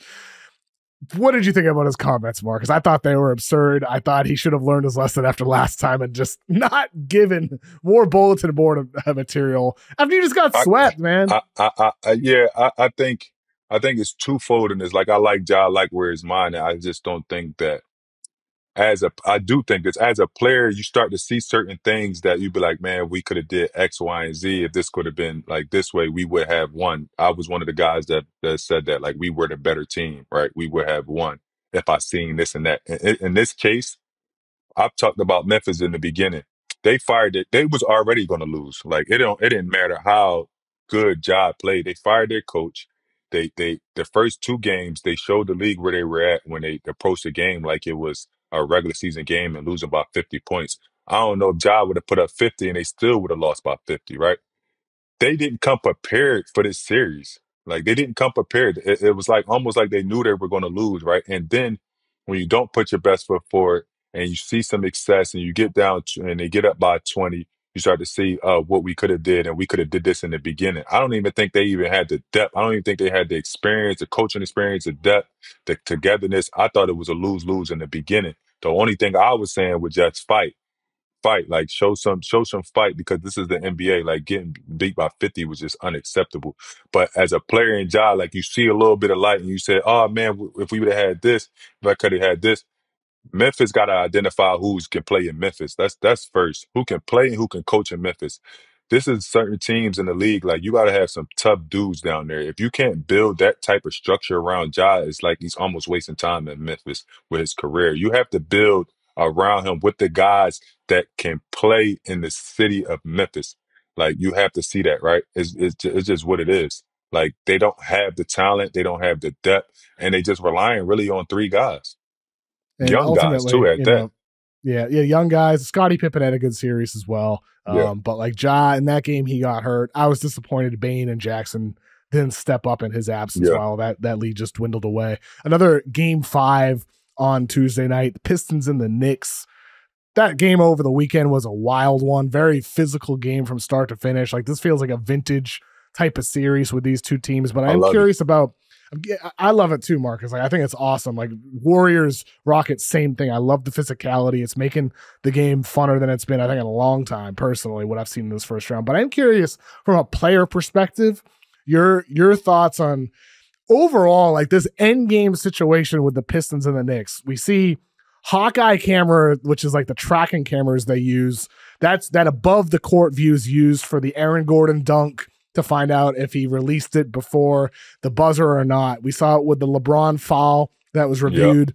What did you think about his comments, Marcus? I thought they were absurd. I thought he should have learned his lesson after last time and just not given more bulletin board material after you just got swept, man. I think it's twofold in this. Like, I like Ja, I like where his mind. I just don't think that I do think that as a player, you start to see certain things that you'd be like, man, we could have did X, Y, and Z. If this could have been like this way, we would have won. I was one of the guys that said that, like, we were the better team, right? We would have won if I seen this and that. In this case, I've talked about Memphis in the beginning. They fired it. They was already going to lose. Like, it didn't matter how good Ja played. They fired their coach. The first two games, they showed the league where they were at when they approached the game like it was a regular season game and losing by 50 points. I don't know if Ja would have put up 50 and they still would have lost by 50, right? They didn't come prepared for this series. Like, they didn't come prepared. It was like almost like they knew they were going to lose, right? And then when you don't put your best foot forward and you see some excess and you get down and they get up by 20, you start to see what we could have did, and we could have did this in the beginning. I don't even think they even had the depth. I don't even think they had the experience, the coaching experience, the depth, the togetherness. I thought it was a lose-lose in the beginning. The only thing I was saying was just fight, like show some fight, because this is the NBA. Like, getting beat by 50 was just unacceptable. But as a player in Ja, like, you see a little bit of light and you say, oh man, if we would have had this, if I could have had this. Memphis got to identify who can play in Memphis. That's first. Who can play and who can coach in Memphis. This is certain teams in the league. Like, you got to have some tough dudes down there. If you can't build that type of structure around Ja, it's like he's almost wasting time in Memphis with his career. You have to build around him with the guys that can play in the city of Memphis. Like, you have to see that, right? It's just what it is. Like, they don't have the talent, they don't have the depth, and they just relying really on three guys. And young guys too at that. Young guys. Scottie Pippen had a good series as well. But like Ja, in that game, he got hurt. I was disappointed Bane and Jackson didn't step up in his absence while that lead just dwindled away. Another game 5 on Tuesday night, the Pistons and the Knicks. That game over the weekend was a wild one. Very physical game from start to finish. Like, this feels like a vintage type of series with these two teams. But I'm curious about, I love it too, Marcus. Like, I think it's awesome. Like, Warriors, Rockets, same thing. I love the physicality. It's making the game funner than it's been, I think, in a long time, personally, what I've seen in this first round. But I'm curious, from a player perspective, your thoughts on overall, like, this end game situation with the Pistons and the Knicks. We see Hawkeye camera, which is like the tracking cameras they use. That above the court view is used for the Aaron Gordon dunk, to find out if he released it before the buzzer or not. We saw it with the LeBron foul that was reviewed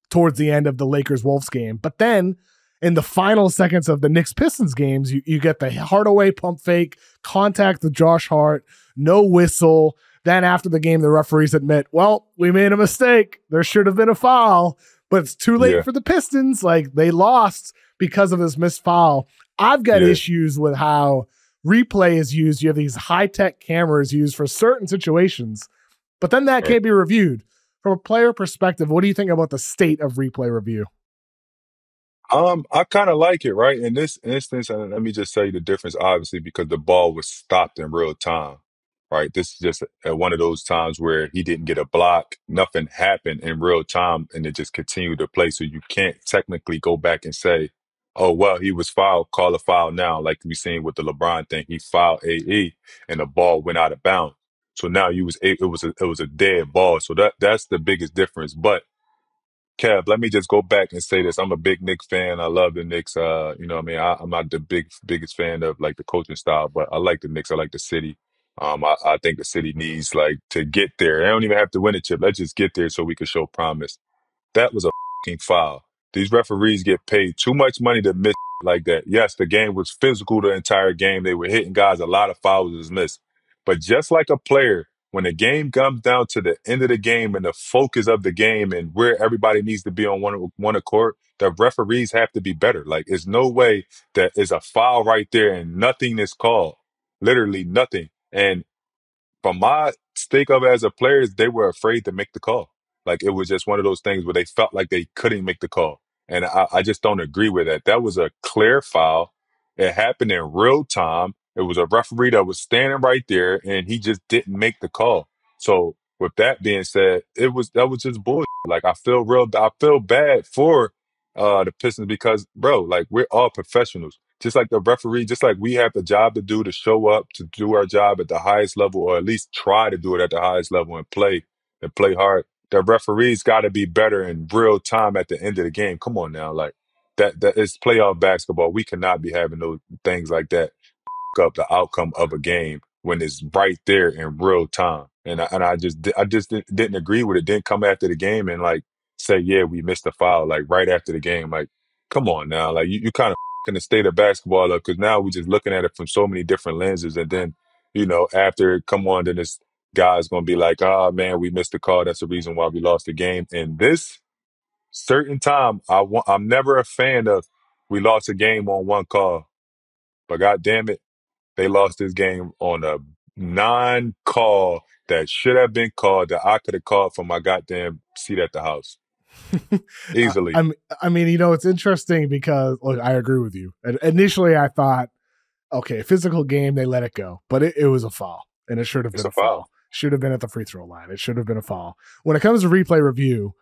towards the end of the Lakers-Wolves game. But then in the final seconds of the Knicks-Pistons games, you get the Hardaway pump fake, contact with Josh Hart, no whistle. Then after the game, the referees admit, well, we made a mistake. There should have been a foul, but it's too late for the Pistons. Like, they lost because of this missed foul. I've got issues with how replay is used. You have these high-tech cameras used for certain situations, but then that can't be reviewed. From a player perspective, what do you think about the state of replay review? I kind of like it, right? In this instance, and let me just say the difference, obviously, because the ball was stopped in real time, right? This is just one of those times where he didn't get a block, nothing happened in real time, and it just continued to play. So you can't technically go back and say, oh, well, he was fouled, call a foul now. Like we seen with the LeBron thing, he fouled AE and the ball went out of bounds. So now it was a dead ball. So that's the biggest difference. But Kev, let me just go back and say this. I'm a big Knicks fan. I love the Knicks. You know what I mean? I'm not the biggest fan of like the coaching style, but I like the Knicks. I like the city. I think the city needs like to get there. They don't even have to win a chip. Let's just get there so we can show promise. That was a fucking foul. These referees get paid too much money to miss like that. Yes, the game was physical the entire game. They were hitting guys. A lot of fouls was missed. But just like a player, when the game comes down to the end of the game and the focus of the game and where everybody needs to be on one accord, the referees have to be better. Like, there's no way that is a foul right there and nothing is called. Literally nothing. And from my stake of it as a player, they were afraid to make the call. Like, it was just one of those things where they felt like they couldn't make the call. And I just don't agree with that. That was a clear foul. It happened in real time. It was a referee that was standing right there and he just didn't make the call. So with that being said, that was just bullshit. Like, I feel bad for the Pistons because, bro, like, we're all professionals. Just like the referee, just like we have the job to do to show up, to do our job at the highest level, or at least try to do it at the highest level and play hard. The referees got to be better in real time at the end of the game. Come on now, like that is playoff basketball. We cannot be having those things like that up the outcome of a game when it's right there in real time. And I just didn't agree with it. Didn't come after the game and like say, yeah, we missed a foul like right after the game. Like, come on now, like you kind of in the state of basketball up because now we're just looking at it from so many different lenses. And then, after it come on, then this guy's gonna be like, oh man, we missed the call. That's the reason why we lost the game. And this certain time, I'm never a fan of we lost a game on one call. But god damn it, they lost this game on a non-call that should have been called that I could have called from my goddamn seat at the house. Easily. I mean, it's interesting because, look, I agree with you. Initially, I thought, okay, physical game, they let it go. But it was a foul, and it should have been a foul. Should have been at the free throw line. It should have been a foul. When it comes to replay review,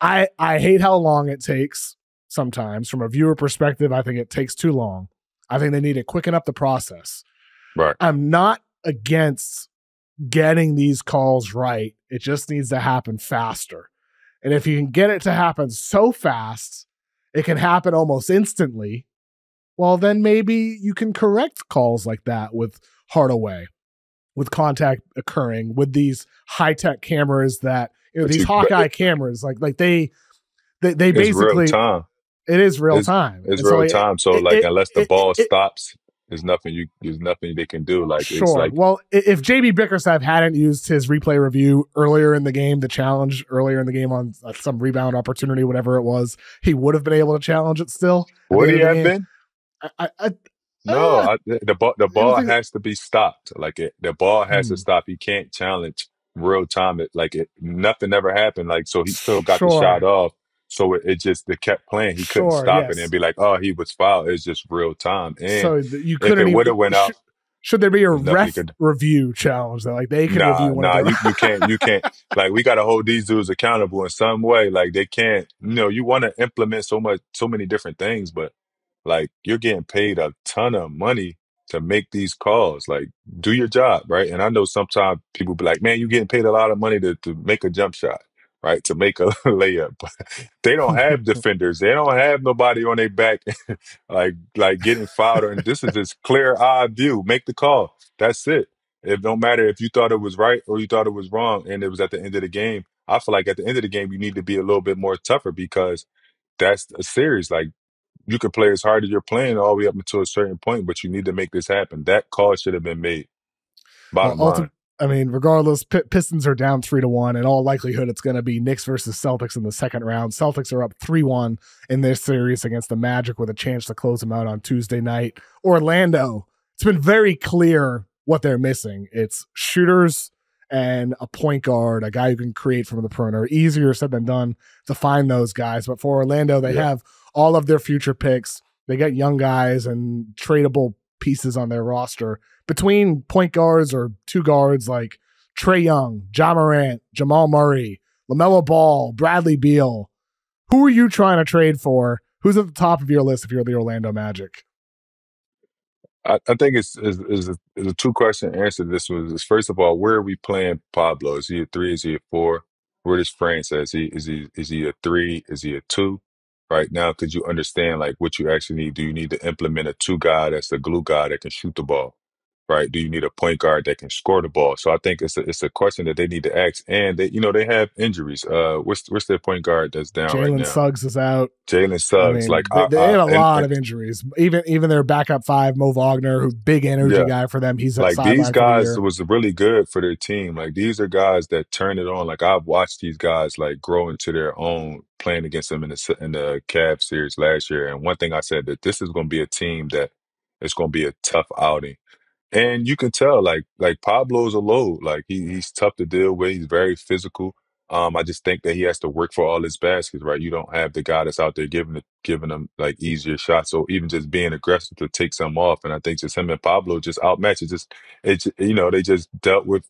I hate how long it takes sometimes. From a viewer perspective, I think it takes too long. I think they need to quicken up the process. Right. I'm not against getting these calls right. It just needs to happen faster. And if you can get it to happen so fast, it can happen almost instantly, well, then maybe you can correct calls like that with Hardaway, with contact occurring, with these high-tech cameras that, these Hawkeye cameras, like they basically... Real time. It is real time. It's real time. So unless the ball stops, there's nothing they can do. Like, sure. It's like, well, if JB Bickerstaff hadn't used his replay review earlier in the game, the challenge earlier in the game on some rebound opportunity, whatever it was, he would have been able to challenge it still. Would he have been? The ball has to be stopped. The ball has to stop. He can't challenge real time. Nothing ever happened. Like, so he still got the shot off. So it kept playing. He couldn't stop it and be like, oh, he was fouled. It's just real time. And so you couldn't if it would have went out. Should there be a ref review challenge that they can review one of them? You can't. Like, we got to hold these dudes accountable in some way. Like, they can't, you want to implement so many different things, but like, you're getting paid a ton of money to make these calls. Like, do your job, right? And I know sometimes people be like, man, you're getting paid a lot of money to make a jump shot. Right, to make a layup. But they don't have defenders. They don't have nobody on their back, like getting fouled. And this is just clear eye view. Make the call. That's it. It don't matter if you thought it was right or you thought it was wrong, and it was at the end of the game. I feel like at the end of the game, you need to be a little bit more tougher because that's a series. Like, you can play as hard as you're playing all the way up until a certain point, but you need to make this happen. That call should have been made. Bottom line. I mean, regardless, Pistons are down 3-1. In all likelihood, it's going to be Knicks versus Celtics in the second round. Celtics are up 3-1 in this series against the Magic with a chance to close them out on Tuesday night. Orlando it's been very clear what they're missing. It's shooters and a point guard, a guy who can create from the perimeter. Easier said than done to find those guys. But for Orlando, they have all of their future picks. They got young guys and tradable pieces on their roster. Between point guards or two guards like Trae Young, Ja Morant, Jamal Murray, LaMelo Ball, Bradley Beal, who are you trying to trade for? Who's at the top of your list if you're the Orlando Magic? I think it's a two-question answer to this one. Is first of all, where are we playing Pablo? Is he a 3? Is he a 4? Where does France at? Is he a 3? Is he a 2? Right now, could you understand like what you actually need? Do you need to implement a 2 guy that's a glue guy that can shoot the ball? Right? Do you need a point guard that can score the ball? So I think it's a question that they need to ask. And they have injuries. What's their point guard that's down right Jalen now? Suggs is out. Jalen Suggs, I mean, they have a lot of injuries. Even their backup 5, Mo Wagner, who's big energy guy for them. He's like these guys was really good for their team. Like these are guys that turn it on. Like I've watched these guys like grow into their own playing against them in the Cavs series last year. And one thing I said that this is going to be a team that it's going to be a tough outing. And you can tell, like Pablo's a load. Like he's tough to deal with. He's very physical. I just think that he has to work for all his baskets, right? You don't have the guy that's out there giving them like easier shots. So even just being aggressive to take some off, and I think just him and Pablo just outmatch it. They just dealt with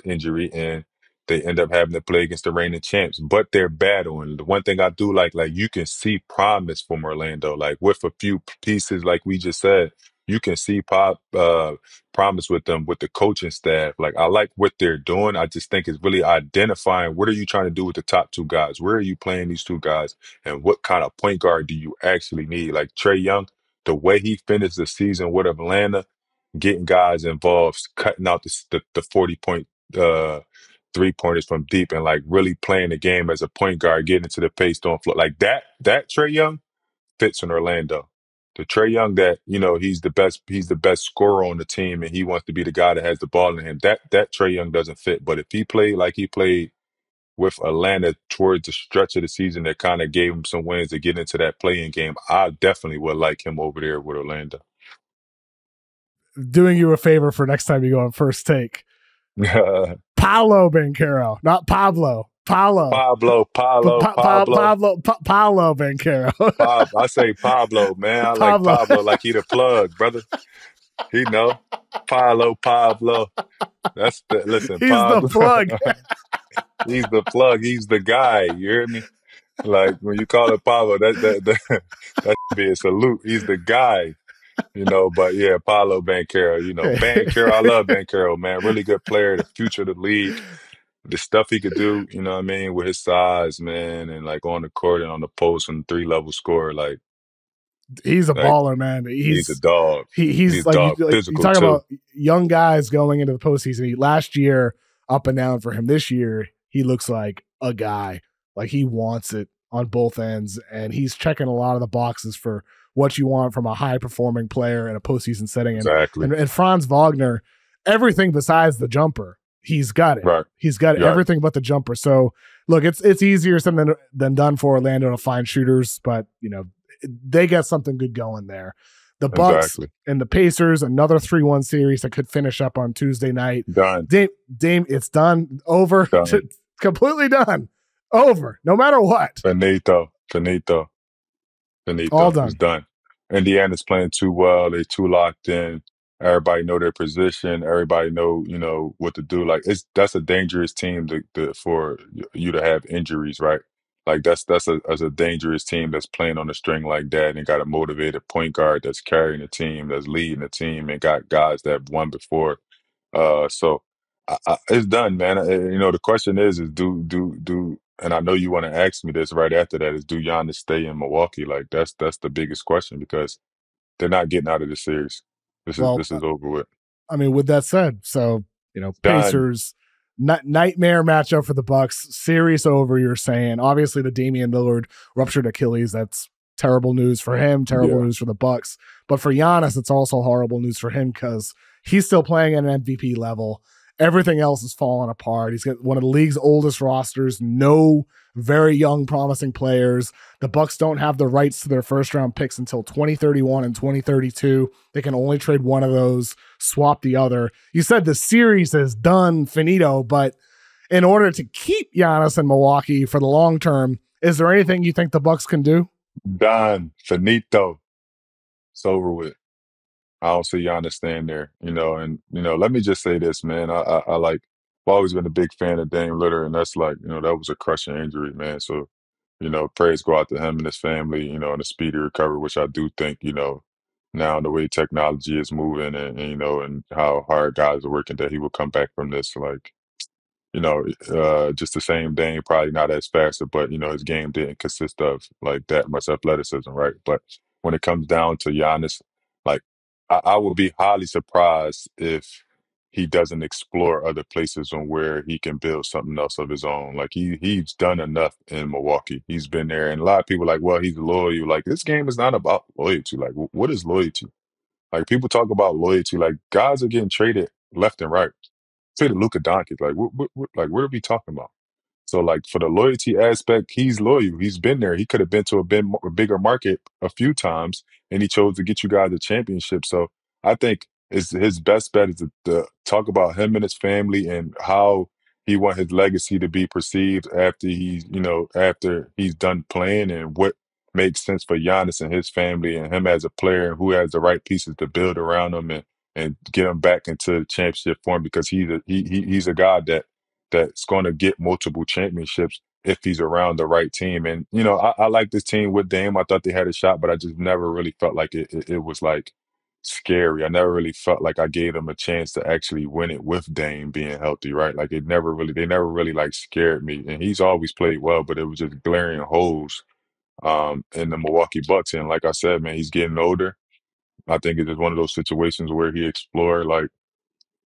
injury and they end up having to play against the reigning champs. But they're battling. The one thing I do like you can see promise from Orlando, like with a few pieces, like we just said. You can see promise with them, with the coaching staff. Like, I like what they're doing. I just think it's really identifying what are you trying to do with the top 2 guys? Where are you playing these 2 guys? And what kind of point guard do you actually need? Like Trae Young, the way he finished the season with Atlanta, getting guys involved, cutting out the 40-point 3-pointers from deep and like really playing the game as a point guard, getting into the pace, don't float. Like that Trae Young fits in Orlando. The Trae Young that, he's the best scorer on the team and he wants to be the guy that has the ball in him. That Trae Young doesn't fit. But if he played like he played with Atlanta towards the stretch of the season that kind of gave him some wins to get into that playing game, I definitely would like him over there with Orlando. Doing you a favor for next time you go on First Take. Paolo Banchero, not Pablo. Paolo Banchero. I say Pablo, man. I like Pablo like he the plug, brother. He know. Pablo. Listen, he's Pablo. the plug. He's the plug. He's the guy. You hear me? Like when you call it Pablo, that should be a salute. He's the guy. But yeah, Paolo Banchero, Banchero, I love Banchero, man. Really good player, the future of the league. The stuff he could do, you know what I mean, with his size, man, and like on the court and on the post and 3-level score, like he's a baller, man. He's a dog. He's like, dog, physical you talk too. About young guys going into the postseason. Last year, up and down for him. This year, he looks like a guy. Like he wants it on both ends, and he's checking a lot of the boxes for what you want from a high-performing player in a postseason setting. Exactly. And Franz Wagner, everything besides the jumper. He's got it. Right. He's got everything but the jumper. So, look, it's easier than done for Orlando to find shooters, but, they got something good going there. The Bucks and the Pacers, another 3-1 series that could finish up on Tuesday night. Done. Dame, it's done. Over. Done. Completely done. Over. No matter what. Finito. All done. It's done. Indiana's playing too well. They're too locked in. Everybody know their position. Everybody know, what to do. Like that's a dangerous team for you to have injuries, right? Like that's a dangerous team that's playing on a string like that and got a motivated point guard that's carrying the team, that's leading the team, and got guys that have won before. So it's done, man. The question is do, and I know you want to ask me this right after that, is do Giannis stay in Milwaukee? Like that's the biggest question because they're not getting out of this series. This is over with. I mean, with that said, so Pacers nightmare matchup for the Bucks. Series over. You're saying obviously the Damian Lillard ruptured Achilles. That's terrible news for him. Terrible news for the Bucks. But for Giannis, it's also horrible news for him because he's still playing at an MVP level. Everything else is falling apart. He's got one of the league's oldest rosters, no very young, promising players. The Bucks don't have the rights to their first-round picks until 2031 and 2032. They can only trade one of those, swap the other. You said the series is done, finito, but in order to keep Giannis in Milwaukee for the long term, is there anything you think the Bucks can do? Done, finito. It's over with. I don't see Giannis staying there, and let me just say this, man. I like, I've always been a big fan of Dame Lillard, and that's like, that was a crushing injury, man. So, praise go out to him and his family, and a speedy recovery, which I do think, now the way technology is moving and how hard guys are working, that he will come back from this. Like, just the same Dame, probably not as fast, but his game didn't consist of like that much athleticism, right? But when it comes down to Giannis, like I would be highly surprised if he doesn't explore other places on where he can build something else of his own. Like he's done enough in Milwaukee. He's been there, and a lot of people are like, well, he's loyal. Like this game is not about loyalty. Like what is loyalty? Like people talk about loyalty. Like guys are getting traded left and right. Say to Luka Doncic, like like what are we talking about? So like for the loyalty aspect, he's loyal. He's been there. He could have been to a bigger market a few times, and he chose to get you guys a championship. So I think his best bet is to talk about him and his family and how he want his legacy to be perceived after after he's done playing, and what makes sense for Giannis and his family and him as a player, and who has the right pieces to build around him and get him back into the championship form, because he's a guy that's going to get multiple championships if he's around the right team. And, I like this team with Dame. I thought they had a shot, but I just never really felt like it was like scary. I never really felt like I gave them a chance to actually win it with Dame being healthy, right? Like they never really like scared me. And he's always played well, but it was just glaring holes in the Milwaukee Bucks. And like I said, man, he's getting older. I think it's just one of those situations where he explored like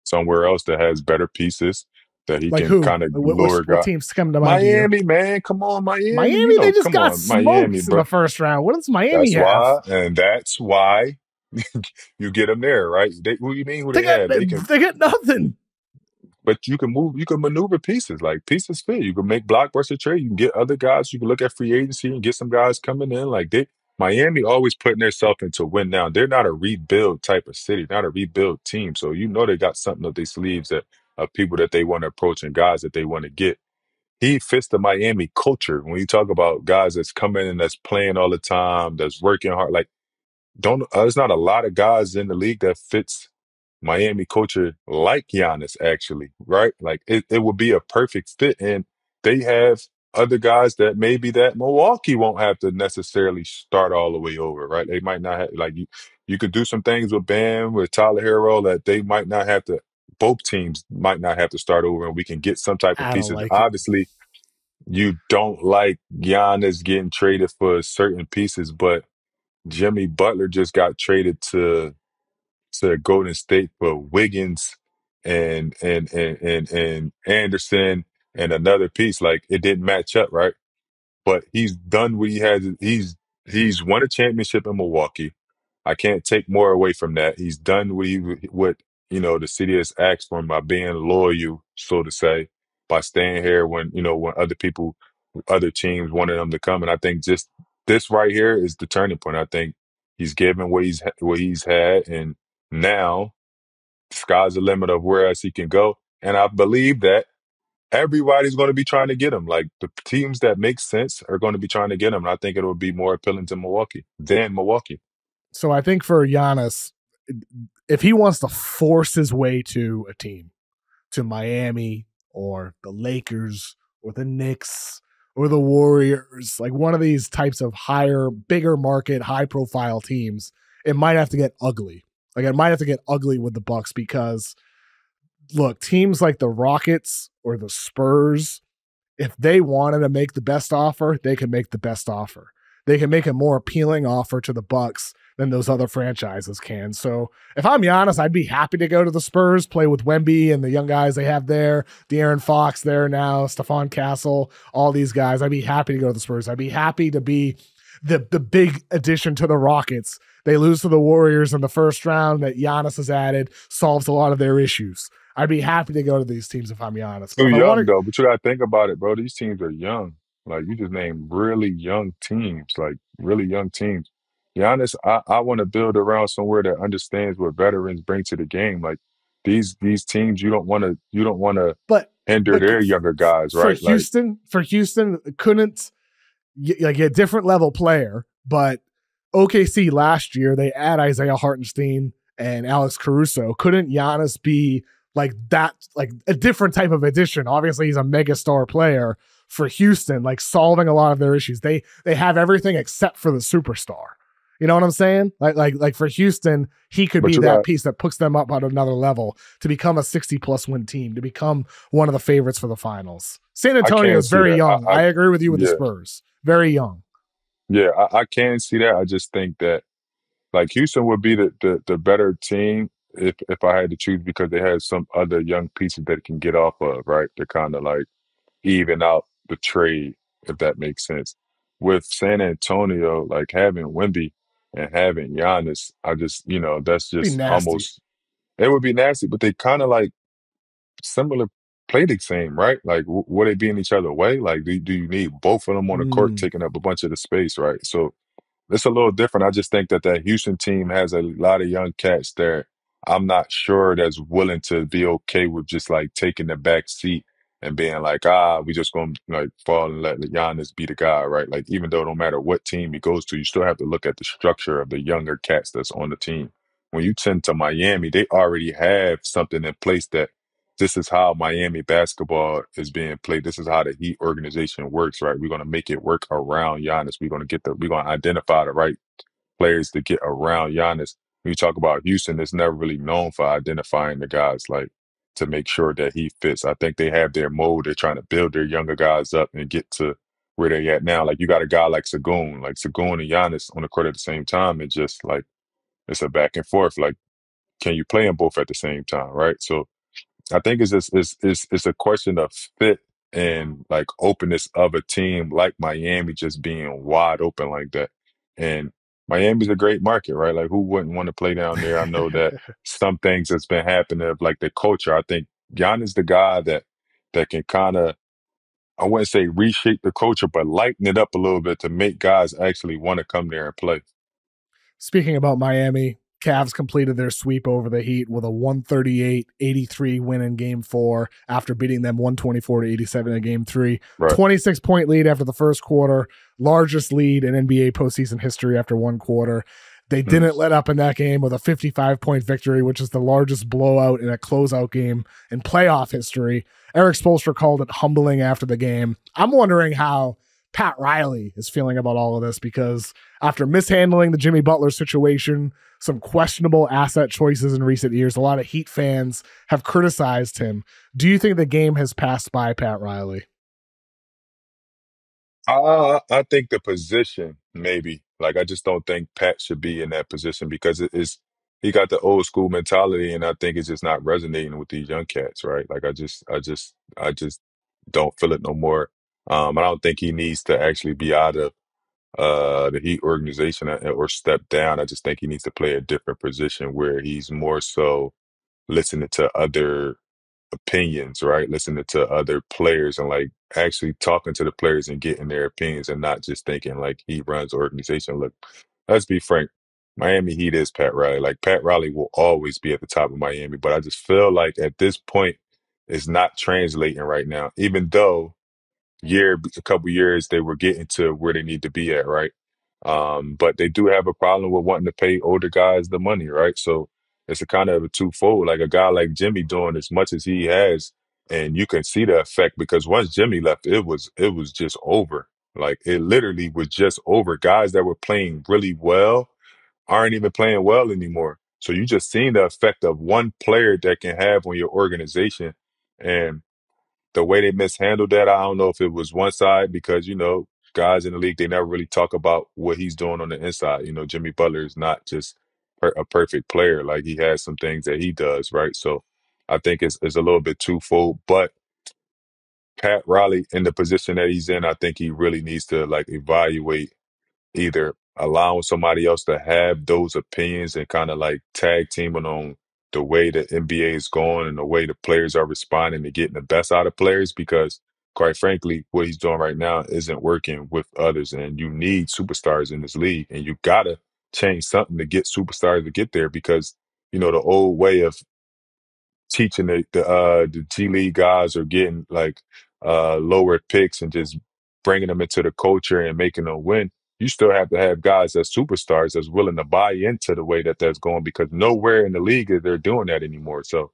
somewhere else that has better pieces that he Like can who? kind of What lure guys. teams come to mind to you? Miami, man, come on, Miami. Miami, they just come got on, smoked Miami, in bro. the first round. What does Miami That's have? that's why you get them there, right? Who you mean? Who They they got have? They can, they got nothing. but you can maneuver pieces. Like pieces fit. You can make blockbuster trade. You can get other guys. You can look at free agency and get some guys coming in. Like Miami always putting themselves into win now. They're not a rebuild type of city, not a rebuild team. So they got something up their sleeves that of people that they want to approach and guys that they want to get. He fits the Miami culture. When you talk about guys that's coming in, that's playing all the time, that's working hard, like there's not a lot of guys in the league that fits Miami culture like Giannis, actually, right? Like it would be a perfect fit. And they have other guys that maybe that Milwaukee won't have to necessarily start all the way over, right? They might not have, like you could do some things with Bam, with Tyler Hero, that they might not have to, both teams might not have to start over, and we can get some type of I don't pieces. like it. Obviously, you don't like Giannis getting traded for certain pieces, but Jimmy Butler just got traded to Golden State for Wiggins and Anderson and another piece. Like it didn't match up, right? But he's done what he has. He's won a championship in Milwaukee. I can't take more away from that. He's done what the city has asked for him by being loyal, so to say, by staying here when other people, other teams wanted him to come. And I think just this right here is the turning point. I think he's given what he's had, and now the sky's the limit of where else he can go. And I believe that everybody's going to be trying to get him. Like the teams that make sense are going to be trying to get him. And I think it will be more appealing to Milwaukee than Milwaukee. So I think for Giannis, if he wants to force his way to a team, to Miami or the Lakers or the Knicks or the Warriors, like one of these types of bigger market, high profile teams, it might have to get ugly. Like it might have to get ugly with the Bucks, because look, teams like the Rockets or the Spurs, if they wanted to make the best offer, they can make the best offer. They can make a more appealing offer to the Bucks than those other franchises can. So if I'm Giannis, I'd be happy to go to the Spurs, play with Wemby and the young guys they have there, De'Aaron Fox there now, Stephon Castle, all these guys. I'd be happy to go to the Spurs. I'd be happy to be the big addition to the Rockets. They lose to the Warriors in the first round that Giannis has added, solves a lot of their issues. I'd be happy to go to these teams if I'm Giannis. But Too if I want young to, though, but you gotta think about it, bro. These teams are young. Like you just named really young teams, like really young teams. Giannis, I want to build around somewhere that understands what veterans bring to the game. Like these teams, you don't want to but hinder but their younger guys, right? Like For Houston, couldn't like a different level player, but OKC last year they add Isaiah Hartenstein and Alex Caruso. Couldn't Giannis be like that, like a different type of addition? Obviously, he's a mega star player for Houston, like solving a lot of their issues. They have everything except for the superstar. You know what I'm saying? Like for Houston, he could but be you that got piece that puts them up on another level to become a 60+ win team, to become one of the favorites for the finals. San I Antonio can is see very that. young. I agree with you with the Yeah. Spurs. Very young. Yeah, I can see that. I just think that like Houston would be the better team if I had to choose because they had some other young pieces that can get off of, right? To kind of like even out the trade, if that makes sense. With San Antonio, like having Wemby and having Giannis, I just, that's Be just nasty. almost it would be nasty, but they kind of like similar play the same, right? Like would they be in each other way? Like do you need both of them on the court Mm. taking up a bunch of the space, right? So it's a little different. I just think that that Houston team has a lot of young cats there. I'm not sure that's willing to be okay with just like taking the back seat and being like, we just gonna like fall and let Giannis be the guy, right? Like even though no matter what team he goes to, you still have to look at the structure of the younger cats that's on the team. When you tend to Miami, they already have something in place that this is how Miami basketball is being played. This is how the Heat organization works, right? We're gonna make it work around Giannis. We're gonna identify the right players to get around Giannis. When you talk about Houston, it's never really known for identifying the guys like to make sure that he fits. I think they have their mode. They're trying to build their younger guys up and get to where they're at now. Like you got a guy like Sagoon and Giannis on the court at the same time. It's just like it's a back and forth. Like, can you play them both at the same time, right? So I think it's just it's a question of fit and like openness of a team like Miami just being wide open like that. And Miami's a great market, right? Like who wouldn't want to play down there? I know that some things that's been happening of like the culture. I think Giannis the guy that can kind of I wouldn't say reshape the culture, but lighten it up a little bit to make guys actually want to come there and play. Speaking about Miami, Cavs completed their sweep over the Heat with a 138-83 win in Game 4 after beating them 124-87 in Game 3. Right. 26-point lead after the first quarter, largest lead in NBA postseason history after one quarter. They didn't let up in that game with a 55-point victory, which is the largest blowout in a closeout game in playoff history. Eric Spoelstra called it humbling after the game. I'm wondering how Pat Riley is feeling about all of this because after mishandling the Jimmy Butler situation, some questionable asset choices in recent years, a lot of Heat fans have criticized him. Do you think the game has passed by Pat Riley? I think the position, maybe. Like, I just don't think Pat should be in that position because he got the old school mentality, and I think it's just not resonating with these young cats, right? Like, I just don't feel it no more. I don't think he needs to actually be out of the Heat organization or step down. I just think he needs to play a different position where he's more so listening to other opinions, right? Listening to other players and like actually talking to the players and getting their opinions and not just thinking like he runs the organization. Look, let's be frank. Miami Heat is Pat Riley. Like Pat Riley will always be at the top of Miami, but I just feel like at this point it's not translating right now, even though a couple years they were getting to where they need to be at, right? But they do have a problem with wanting to pay older guys the money, right? So it's a kind of a twofold. Like a guy like Jimmy doing as much as he has, and you can see the effect because once Jimmy left, it was just over. Like it literally was just over. Guys that were playing really well aren't even playing well anymore. So you just seen the effect of one player that can have on your organization. And the way they mishandled that, I don't know if it was one side because, guys in the league, they never really talk about what he's doing on the inside. Jimmy Butler is not just a perfect player. Like he has some things that he does, right? So I think it's a little bit twofold. But Pat Riley in the position that he's in, I think he really needs to like evaluate either allowing somebody else to have those opinions and kind of like tag teaming on the way the NBA is going and the way the players are responding to getting the best out of players because quite frankly, what he's doing right now isn't working with others. And you need superstars in this league. And you gotta change something to get superstars to get there because, the old way of teaching the G League guys or getting like lower picks and just bringing them into the culture and making them win. You still have to have guys that's superstars that's willing to buy into the way that that's going because nowhere in the league is they're doing that anymore. So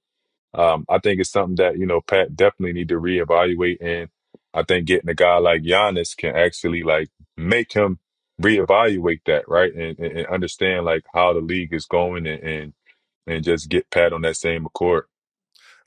I think it's something that Pat definitely need to reevaluate, and I think getting a guy like Giannis can actually like make him reevaluate that, right, and understand like how the league is going and just get Pat on that same accord.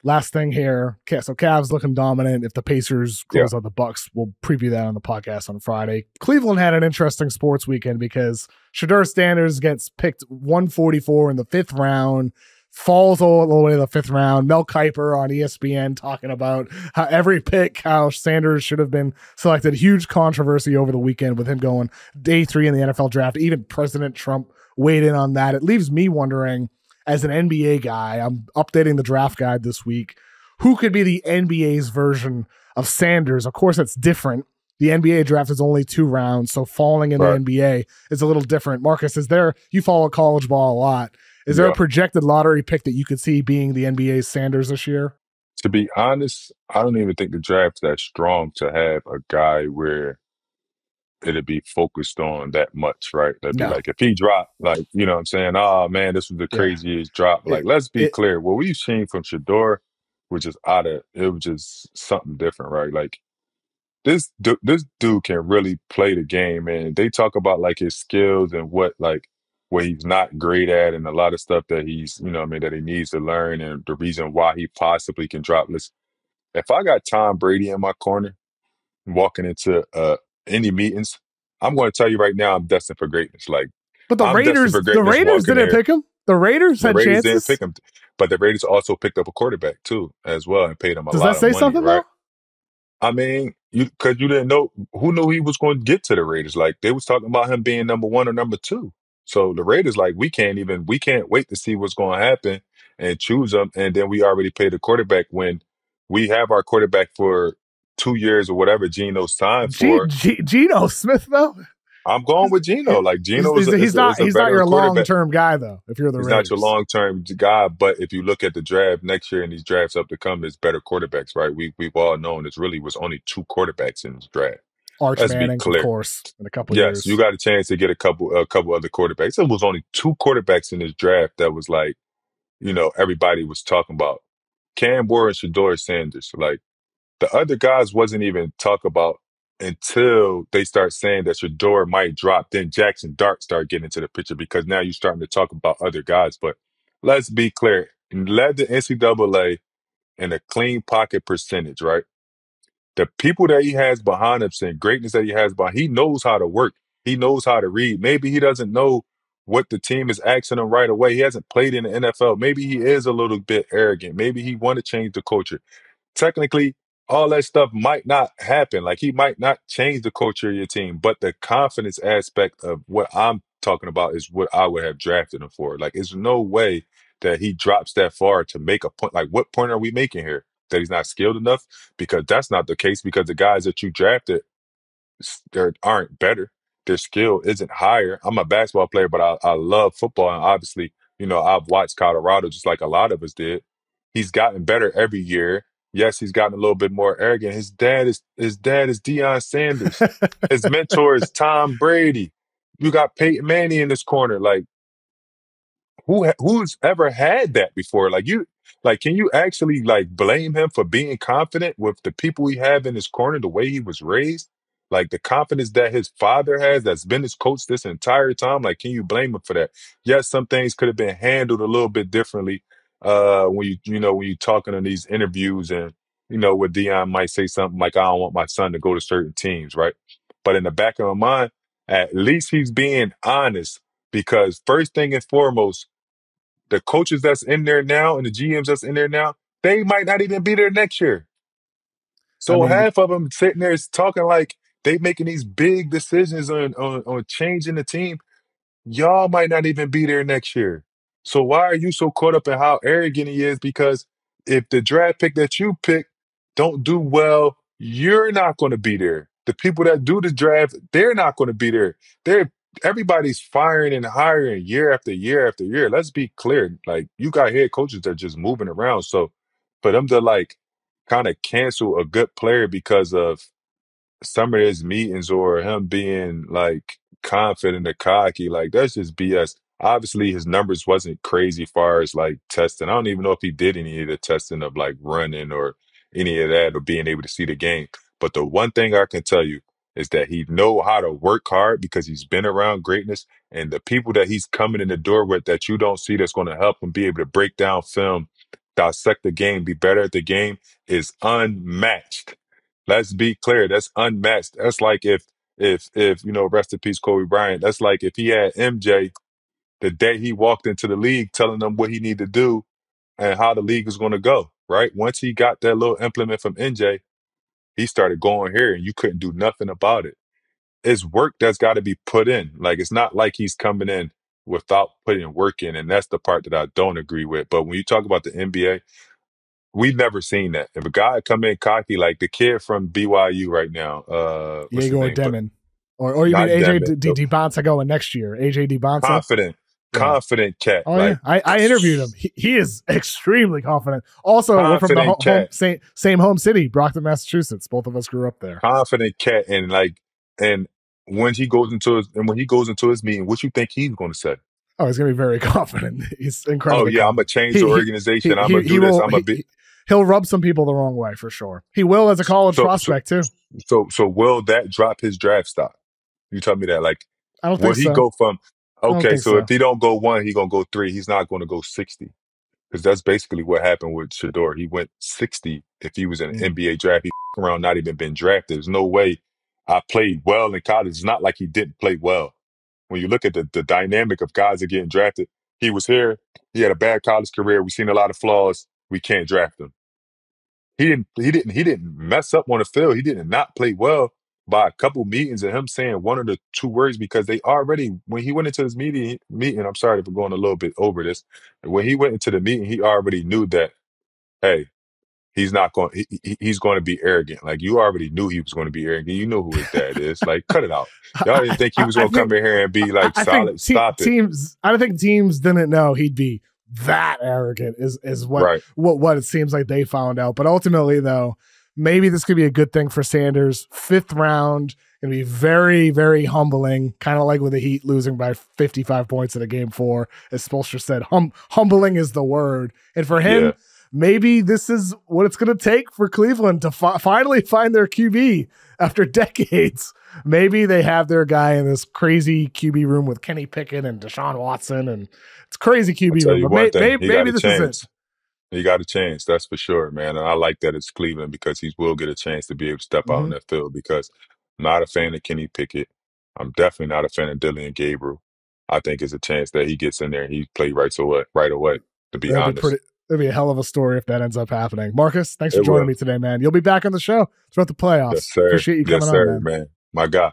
Last thing here. Okay, so Cavs looking dominant. If the Pacers Yeah, close out the Bucks, we'll preview that on the podcast on Friday. Cleveland had an interesting sports weekend because Shedeur Sanders gets picked 144 in the 5th round, falls all the way to the 5th round. Mel Kiper on ESPN talking about how every pick, how Sanders should have been selected. Huge controversy over the weekend with him going day 3 in the NFL draft. Even President Trump weighed in on that. It leaves me wondering, as an NBA guy, I'm updating the draft guide this week. Who could be the NBA's version of Sanders? Of course, it's different. The NBA draft is only 2 rounds, so falling in the right. NBA is a little different. Marcus, you follow college ball a lot. Is there a Yeah. projected lottery pick that you could see being the NBA's Sanders this year? To be honest, I don't even think the draft's that strong to have a guy where it'd be focused on that much, right? That'd be No. like if he dropped, like, you know what I'm saying? Oh man, this was the Yeah. craziest drop. Like, It, let's be it, clear. What we've seen from Shador, which is it was just something different, right? Like this dude can really play the game, and they talk about like his skills and what he's not great at and a lot of stuff that he's, what I mean, that he needs to learn and the reason why he possibly can drop. Listen, if I got Tom Brady in my corner walking into any meetings, I'm going to tell you right now, I'm destined for greatness. Like but I'm destined for the greatness Raiders walking didn't there. pick him. The Raiders The had Raiders didn't chances. pick him, but the Raiders also picked up a quarterback too, as well, and paid him a Does that lot of say money, something right? though? I mean, because you didn't know who knew he was going to get to the Raiders. Like they was talking about him being number 1 or number 2. So the Raiders, like we can't wait to see what's going to happen and choose them. And then we already paid the quarterback when we have our quarterback for 2 years or whatever Geno signed for. Geno Smith though. I'm going with Geno. Like Geno is a He's not veteran your long quarterback. term guy though. If you're the He's not your Raiders, long term guy, but if you look at the draft next year and these drafts up to come, there's better quarterbacks, right? We've all known there's really was only 2 quarterbacks in this draft. Arch Let's be Manning, of clear. course, in a couple Yes, you years. got a chance to get a couple other quarterbacks. There was only 2 quarterbacks in this draft that was like, everybody was talking about. Cam Ward and Shedeur Sanders. Like the other guys wasn't even talked about until they start saying that Shedeur might drop. Then Jackson Dart started getting into the picture because now you're starting to talk about other guys. But let's be clear. Led the NCAA in a clean pocket percentage, right? The people that he has behind him saying greatness that he has behind, he knows how to work. He knows how to read. Maybe he doesn't know what the team is asking him right away. He hasn't played in the NFL. Maybe he is a little bit arrogant. Maybe he want to change the culture. Technically, all that stuff might not happen. Like he might not change the culture of your team, but the confidence aspect of what I'm talking about is what I would have drafted him for. Like, there's no way that he drops that far to make a point. Like, what point are we making here? That he's not skilled enough? Because that's not the case. Because the guys that you drafted aren't better. Their skill isn't higher. I'm a basketball player, but I love football. And obviously, I've watched Colorado just like a lot of us did. He's gotten better every year. Yes, he's gotten a little bit more arrogant. His dad is Deion Sanders. His mentor is Tom Brady. You got Peyton Manning in this corner. Like, who's ever had that before? Like, can you actually like blame him for being confident with the people he have in his corner, the way he was raised? Like the confidence that his father has, that's been his coach this entire time. Like, can you blame him for that? Yes, some things could have been handled a little bit differently. When you talking in these interviews and where Dion might say something like, I don't want my son to go to certain teams, right? But in the back of my mind, at least he's being honest because first thing and foremost, the coaches that's in there now and the GMs that's in there now, they might not even be there next year. I So mean, half of them sitting there is talking like they making these big decisions on changing the team. Y'all might not even be there next year. So why are you so caught up in how arrogant he is? Because if the draft pick that you pick don't do well, you're not going to be there. The people that do the draft, they're not going to be there. Everybody's firing and hiring year after year after year. Let's be clear. Like, you got head coaches that are just moving around. So for them to like kind of cancel a good player because of some of his meetings or him being like confident or cocky, like that's just BS. Obviously, his numbers wasn't crazy far as like testing. I don't even know if he did any of the testing of like running or any of that or being able to see the game. But the one thing I can tell you is that he know how to work hard because he's been around greatness, and the people that he's coming in the door with that you don't see that's going to help him be able to break down film, dissect the game, be better at the game is unmatched. Let's be clear. That's unmatched. That's like if you know, rest in peace, Kobe Bryant. That's like if he had MJ the day he walked into the league telling them what he needed to do and how the league is going to go, right? Once he got that little implement from MJ, he started going here and you couldn't do nothing about it. It's work that's got to be put in. Like, it's not like he's coming in without putting work in. And that's the part that I don't agree with. But when you talk about the NBA, we've never seen that. If a guy come in cocky, like the kid from BYU right now, what's his Diego or name? Demon. Or you mean Not AJ Demon. DeBonsa going next year? AJ DeBonsa? Confident cat. Oh, like, yeah. I interviewed him. He is extremely confident. Also, we're from the same home city, Brockton, Massachusetts. Both of us grew up there. Confident cat. And when he goes into his meeting, what you think he's going to say? Oh, he's going to be very confident. He's incredibly confident. I'm going to change the organization. I'm going to do this. I'm going to be... He'll rub some people the wrong way for sure. He will as a college prospect too. So will that drop his draft stock? You tell me that. Like, I don't think so. Will he go from... Okay, so if he don't go 1, he going to go 3. He's not going to go 60. Because that's basically what happened with Shedeur. He went 60 if he was in an NBA draft. He around not even been drafted. There's no way I played well in college. It's not like he didn't play well. When you look at the dynamic of guys that are getting drafted, he was here. He had a bad college career. We've seen a lot of flaws. We can't draft him. He didn't mess up on the field. He didn't not play well by a couple meetings and him saying 1 or 2 words because they already, when he went into this meeting, I'm sorry if we're going a little bit over this. When he went into the meeting, he already knew that, hey, he's not going, he's going to be arrogant. Like, you already knew he was going to be arrogant. You know who his dad is. Like, cut it out. Y'all didn't think he was going to come in here and be like solid. Stop it. I don't think teams didn't know he'd be that arrogant is what, right. what it seems like they found out. But ultimately, though, maybe this could be a good thing for Sanders. 5th round, going to be very, very humbling, kind of like with the Heat losing by 55 points in a game 4. As Spoelstra said, humbling is the word. And for him, maybe this is what it's going to take for Cleveland to finally find their QB after decades. Maybe they have their guy in this crazy QB room with Kenny Pickett and Deshaun Watson, and it's crazy QB room. But maybe this is it. He got a chance, that's for sure, man. And I like that it's Cleveland because he will get a chance to be able to step out on that field because I'm not a fan of Kenny Pickett. I'm definitely not a fan of Dylan Gabriel. I think it's a chance that he gets in there and he plays right away, to be honest. That'd be a hell of a story if that ends up happening. Marcus, thanks for joining me today, man. You'll be back on the show throughout the playoffs. Yes, sir. Appreciate you coming on, man. My guy.